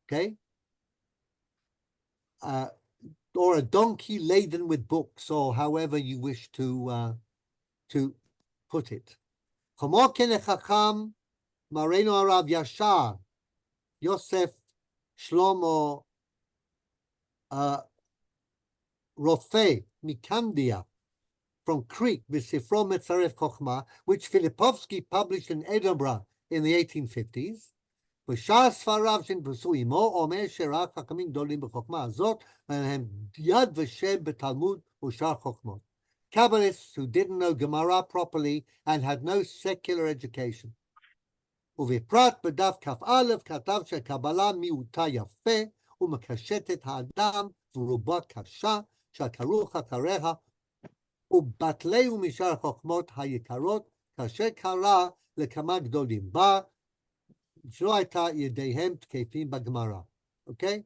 Okay? Or a donkey laden with books, or however you wish to put it. Chamo kenechacham mareno arav yashar Yosef Shlomo Rofe Mikandia from Crete, V'sifro Metzaref Chochma, which Filipovsky published in Edinburgh in the 1850s. ושאר ספריו שנתפסו עמו אומר שרק חכמים גדולים בחוכמה הזאת, והם יד ושם בתלמוד ושאר חוכמות. Kabbalists who didn't know Gemara properly and had no secular education. ובפרט בדף כ"א כתב שהקבלה מיעוטה יפה ומקשטת האדם ורובה קשה, שהכרוך אחריה ובטלי ומשאר החוכמות היקרות, כאשר קרא לכמה גדולים בה, שלא הייתה ידיהם תקפים בגמרא. Okay?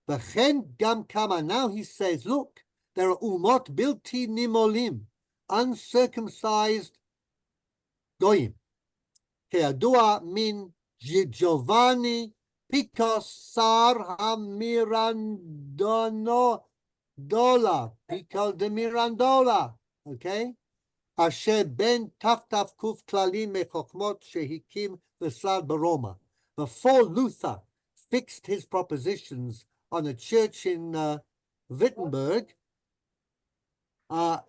וכן גם כמה, now he says, look, there are אומות בלתי נימולים, uncircumcised גויים. כידוע מן ג'ובאני פיקוס שר המירנדולה, פיקו דה מירנדולה, okay? אשר בין תף כללים מחוכמות שהקים the Baroma. Before Luther fixed his propositions on a church in Wittenberg, the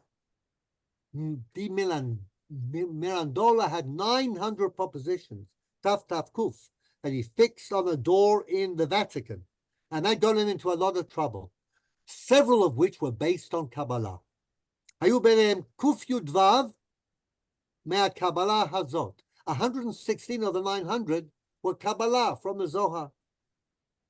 Mirandola had 900 propositions, Taf Kuf, that he fixed on a door in the Vatican. And that got him into a lot of trouble, several of which were based on Kabbalah. Hayu benem Kuf Yudvav mea Kabbalah Hazot. 116 of the 900 were Kabbalah from the Zohar.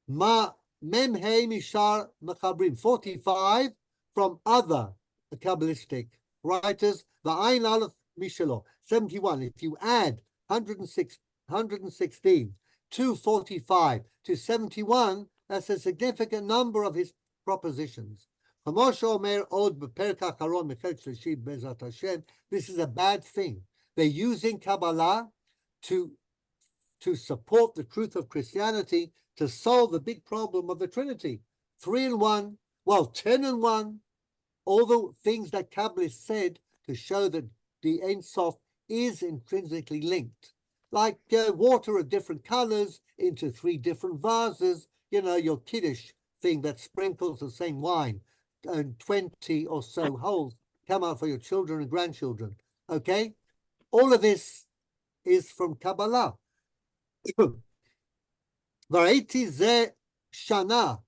Ma Mem He Mishar Mechabrim, 45 from other Kabbalistic writers. The Ain Aleph Mishalo, 71. If you add 116 to 45 to 71, that's a significant number of his propositions. This is a bad thing. They're using Kabbalah to support the truth of Christianity, to solve the big problem of the Trinity. 3 in 1, well, 10 in 1, all the things that Kabbalists said to show that the Ein Sof is intrinsically linked. Like water of different colors into 3 different vases, you know, your Kiddush thing that sprinkles the same wine, and 20 or so holes come out for your children and grandchildren, okay? All of this is from Kabbalah. V'raiti ze shana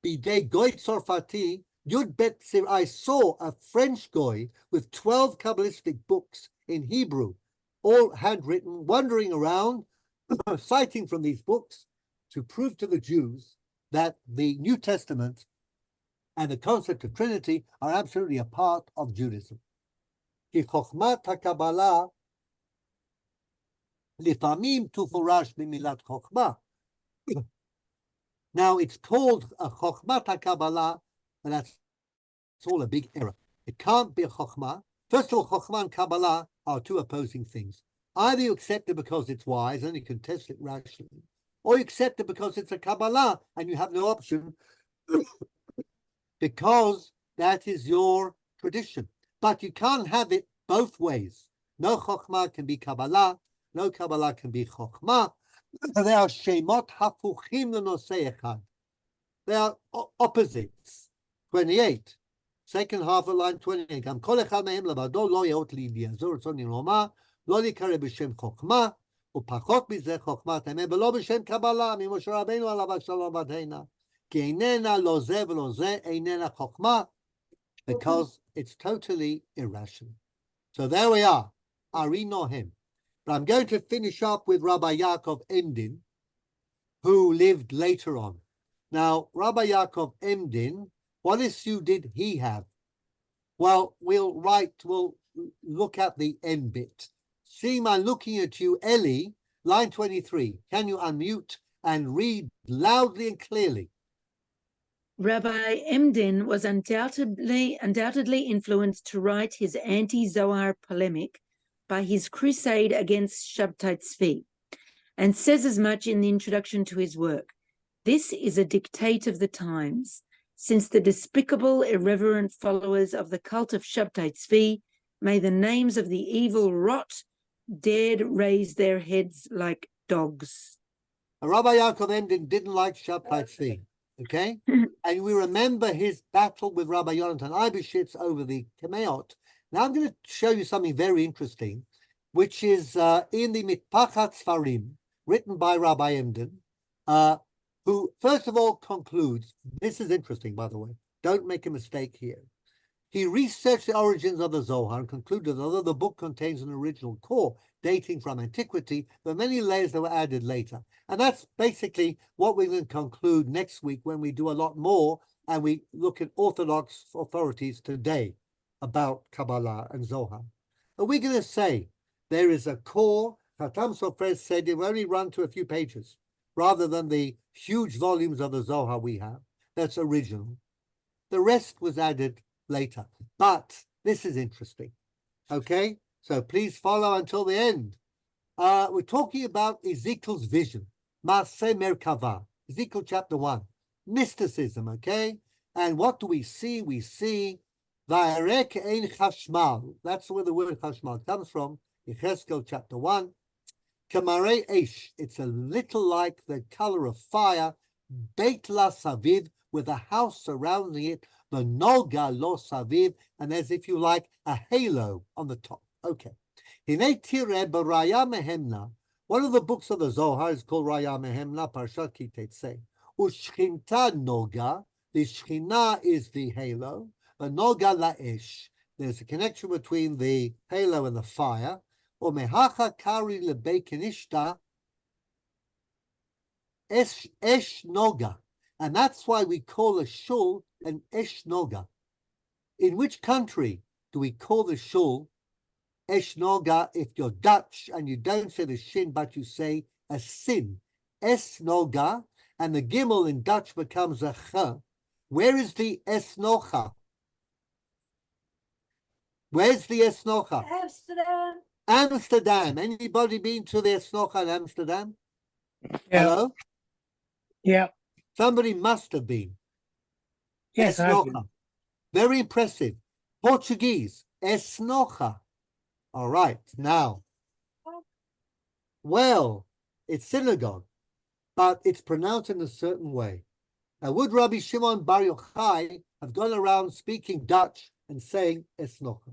bidei goy tzorfati yud bet sir. I saw a French goy with 12 Kabbalistic books in Hebrew, all handwritten, wandering around, citing from these books to prove to the Jews that the New Testament and the concept of Trinity are absolutely a part of Judaism. Ki chokhmat HaKabbalah לפעמים תופרש במילת חוכמה. Now it's called a chokhmat HaKabbalah, and that's all a big error. It can't be a chokhmah. First of all, chokhmah and Kabbalah are 2 opposing things. Either you accept it because it's wise and you can test it rationally, or you accept it because it's a Kabbalah and you have no option because that is your tradition. But you can't have it both ways. No chokhmah can be Kabbalah, No Kabbalah can be Chokhmah. They are Shemot Hafuchim L'Nosei Echad. They are opposites. 28. Second half of line 28. גם כל אחד מהם לבדו לא יאות לידיעה. זו רצוני לומר, לא להיקרא בשם חוכמה, ופחות מזה חוכמת אמת, ולא בשם קבלה, ממשה רבנו עליו השלום ודהנה. כי איננה לא זה ולא זה, איננה חוכמה, because it's totally irrational. So there we are. Ari Nohem. But I'm going to finish up with Rabbi Yaakov Emdin, who lived later on. Now, Rabbi Yaakov Emdin, what issue did he have? Well, we'll look at the end bit. Seeing I'm looking at you, Eli, line 23. Can you unmute and read loudly and clearly? Rabbi Emdin was undoubtedly influenced to write his anti-Zohar polemic by his crusade against Shabtai Tzvi, and says as much in the introduction to his work. This is a dictate of the times, since the despicable, irreverent followers of the cult of Shabtai Tzvi, may the names of the evil rot, dared raise their heads like dogs. Rabbi Yaakov Emdin didn't like Shabtai Tzvi, okay? And we remember his battle with Rabbi Yonatan Eibeshitz over the Kameot. Now I'm going to show you something very interesting, which is in the Mitpachat Sfarim, written by Rabbi Emdin, who first of all concludes, this is interesting, by the way, don't make a mistake here. He researched the origins of the Zohar and concluded that although the book contains an original core dating from antiquity, there are many layers that were added later. And that's basically what we're going to conclude next week when we do a lot more and we look at Orthodox authorities today about Kabbalah and Zohar. Are we going to say there is a core? Khatam Sofer said it will only run to a few pages rather than the huge volumes of the Zohar we have. That's original. The rest was added later. But this is interesting. Okay? So please follow until the end. We're talking about Ezekiel's vision. Maaseh Merkava. Ezekiel chapter 1. Mysticism, okay? And what do we see? We see Va'arek ein chashmal. That's where the word chashmal comes from. Yechezkel chapter 1. Kamarei Eish. It's a little like the color of fire. Beit la saviv, with a house surrounding it. The Noga lo saviv, and as if you like a halo on the top. Okay. Hinei tireh b'raya mehemna. One of the books of the Zohar is called Raya Mehemna, Parshat Ki Tetzei. Ushchinta Noga. The Shechina is the halo. The Noga la'esh. There's a connection between the halo and the fire. Umehacha kari lebekenishta esh noga. And that's why we call a shul an esh noga. In which country do we call the shul esh noga if you're Dutch and you don't say the shin, but you say a sin? Es noga, and the gimel in Dutch becomes a ch. Where is the es nocha? Where's the es nocha? Amsterdam. Amsterdam. Anybody been to the es nocha in Amsterdam? Yeah. Hello? Yeah. Somebody must have been. Yes, I've been. Esnocha. Very impressive. Portuguese. Esnocha. All right, now. Well, it's synagogue, but it's pronounced in a certain way. Now, would Rabbi Shimon Bar Yochai have gone around speaking Dutch and saying Esnocha?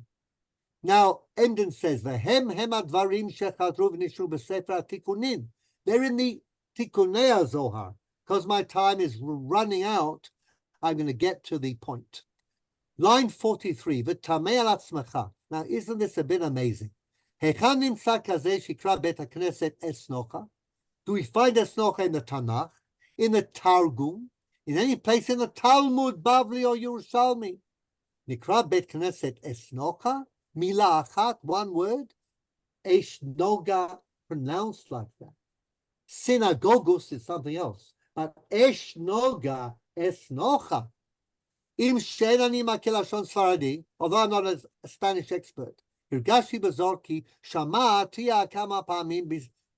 Now, Emden says, "V'hem hem advarim shechatru v'nishu b'sefer atikunim." They're in the Tikunei Zohar. Because my time is running out, I'm going to get to the point. Line 43, V'tamei al atzmecha. Now, isn't this a bit amazing? Hechan nimtza kazeh shikra bet hakneset esnocha? Do we find esnocha in the Tanakh, in the Targum, in any place in the Talmud, Bavli, or Yerushalmi? Nikra bet knesset esnocha, mila achat, one word, eshnoga, pronounced like that. Synagogus is something else. But eshnoga, esnocha. Im shenani makelashon Sfaradi, although I'm not a Spanish expert, Hirgashi bezorki, shama tia kama pamim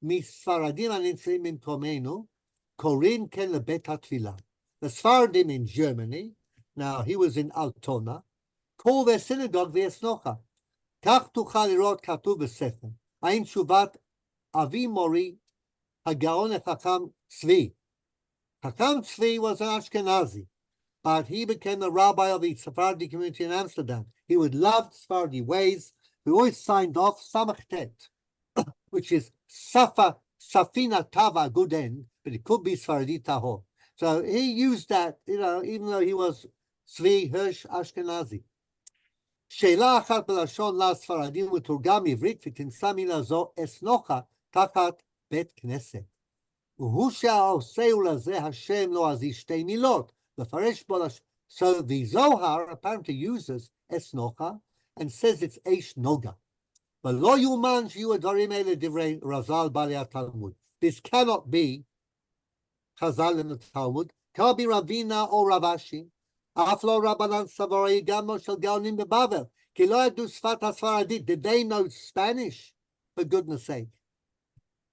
misfaradim anintzim in komenu, korin ken lebet hatfilah. The Sfaradim in Germany, now he was in Altona, call their synagogue the esnocha. Kach tuchal lirot katuv b'sefer. Ain shuvat Avi Mori Hagaon Chacham Tzvi. Chacham Tzvi was an Ashkenazi, but he became the rabbi of the Sephardi community in Amsterdam. He would love Sephardi ways. We always signed off Samachtet, which is Safina Tava, good end, but it could be Sephardi Tahor. So he used that, even though he was Tzvi Hirsch Ashkenazi. שאלה אחת בלשון לספרדים ותורגם עברית ותמצא מילה זו אסנוחה תחת בית כנסת. והוא שהעושהו לזה השם לא הזיז שתי מילות, לפרש בו So the Zohar apparently uses אסנוחה and says it's איש נוגה. ולא יאומן שיהיו הדברים האלה דברי רז"ל בעלי התלמוד. This cannot be Chazal in the Talmud. Cannot be Ravina or Ravashi. אף לא רבנן סבורי גם של גאונים בבבל, כי לא ידעו שפת הספרדית. Did they know Spanish? For goodness sake.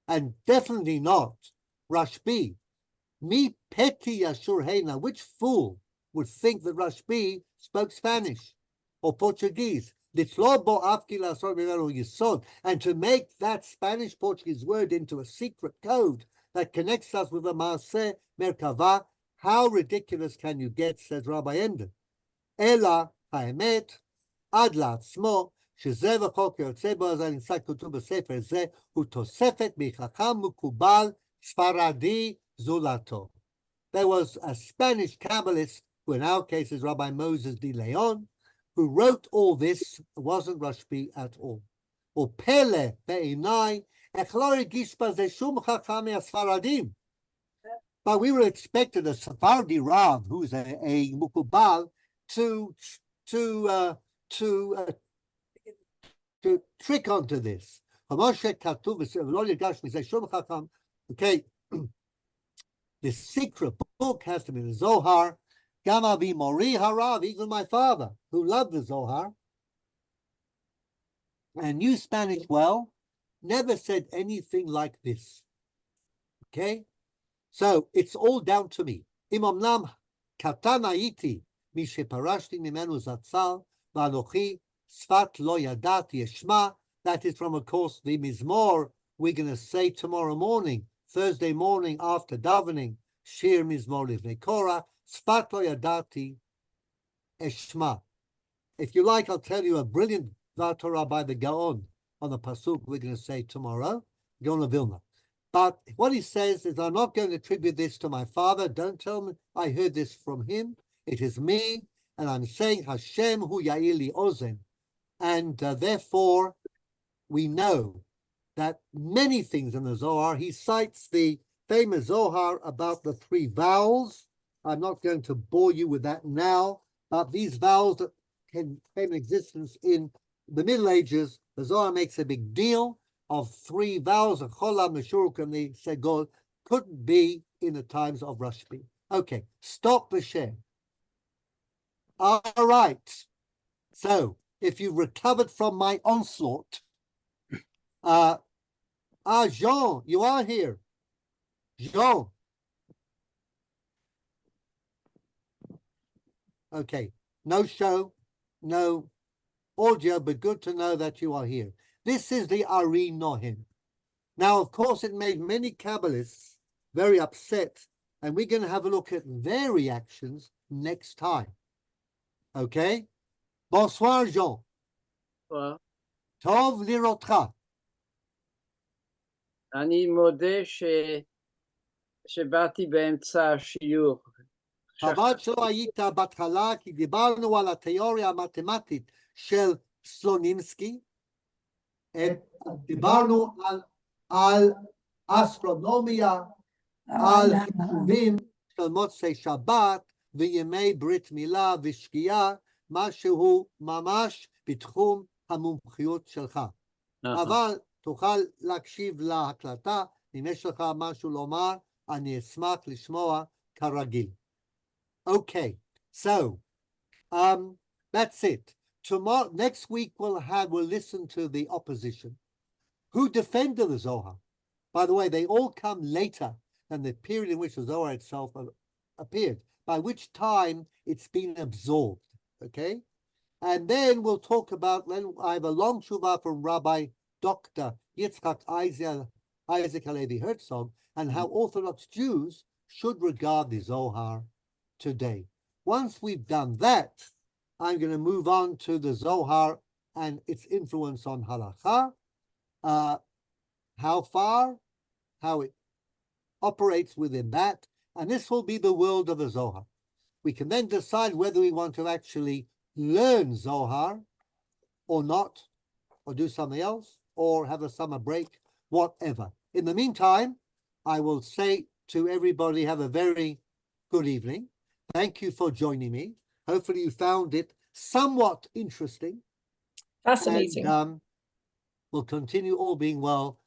And definitely not Rashbi. Mi peti yashur heina. Which fool would think that Rashbi spoke Spanish or Portuguese? And to make that Spanish-Portuguese word into a secret code that connects us with the Maaseh Merkava, how ridiculous can you get, says Rabbi Emden. Ela haemet ad la'atzmo שזה וחוק יוצא בו, אז נמצא כתוב בספר זה, הוא תוספת מחכם מקובל ספרדי זולתו. There was a Spanish Kabbalist, who in our case is Rabbi Moses de Leon, who wrote all this. It wasn't Rashbi at all. ופלא בעיניי, איך לא הרגיש בזה שום חכם מהספרדים. But we were expected a Sephardi Rav, who's a Mukubal, to trick onto this. Okay, the secret book has to be the Zohar. Gamavi Mori Harav, even my father, who loved the Zohar and knew Spanish well, never said anything like this. Okay? So it's all down to me. Imamnam katana iti mi sheparashti mimenu zatzal v'anochi sfat lo yadati eshma. That is from, of course, the Mizmor we're going to say tomorrow morning, Thursday morning after davening, Shiur Mizmor Livnei Korah, sfat lo yadati eshma. If you like, I'll tell you a brilliant Dvar Torah by the Gaon on the pasuk we're going to say tomorrow, Gaon of Vilna. But what he says is, I'm not going to attribute this to my father. Don't tell me I heard this from him. It is me, and I'm saying Hashem hu ya'ir li ozen. And therefore, we know that many things in the Zohar, he cites the famous Zohar about the three vowels. I'm not going to bore you with that now, but these vowels that came in existence in the Middle Ages, the Zohar makes a big deal of three vowels, of Chola, Meshuruk, and the Segol, couldn't be in the times of Rashbi. Okay, stop the share. All right. So, if you've recovered from my onslaught, Jean, you are here. Jean. Okay, no show, no audio, but good to know that you are here. This is the Ari Nohim. Now, of course, it made many Kabbalists very upset, and we're going to have a look at their reactions next time. Okay? Bonsoir, Jean. Bonsoir. Tov lirotcha. אני מודה שבאתי באמצע השיעור. חבל שלא היית בהתחלה, כי דיברנו על התיאוריה המתמטית של סלונימסקי, דיברנו על אסטרונומיה, על חישובים של מוצאי שבת וימי ברית מילה ושקיעה, משהו ממש בתחום המומחיות שלך. אבל תוכל להקשיב להקלטה, אם יש לך משהו לומר, אני אשמח לשמוע כרגיל. Okay, so that's it. Tomorrow, next week, we'll listen to the opposition who defended the Zohar. By the way, they all come later than the period in which the Zohar itself appeared, by which time it's been absorbed. Okay, and then we'll talk about. Then I have a long shuvah from Rabbi Dr. Yitzchak Eisel Isaac Halevi Herzog, and how Orthodox Jews should regard the Zohar today. Once we've done that, I'm going to move on to the Zohar and its influence on halakha, how far, how it operates within that, and this will be the world of the Zohar. We can then decide whether we want to actually learn Zohar or not, or do something else, or have a summer break, whatever. In the meantime, I will say to everybody, have a very good evening. Thank you for joining me. Hopefully you found it somewhat interesting. Fascinating. And we'll continue, all being well,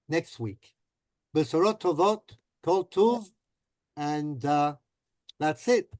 next week. Besorot tovot, kol tuv, and that's it.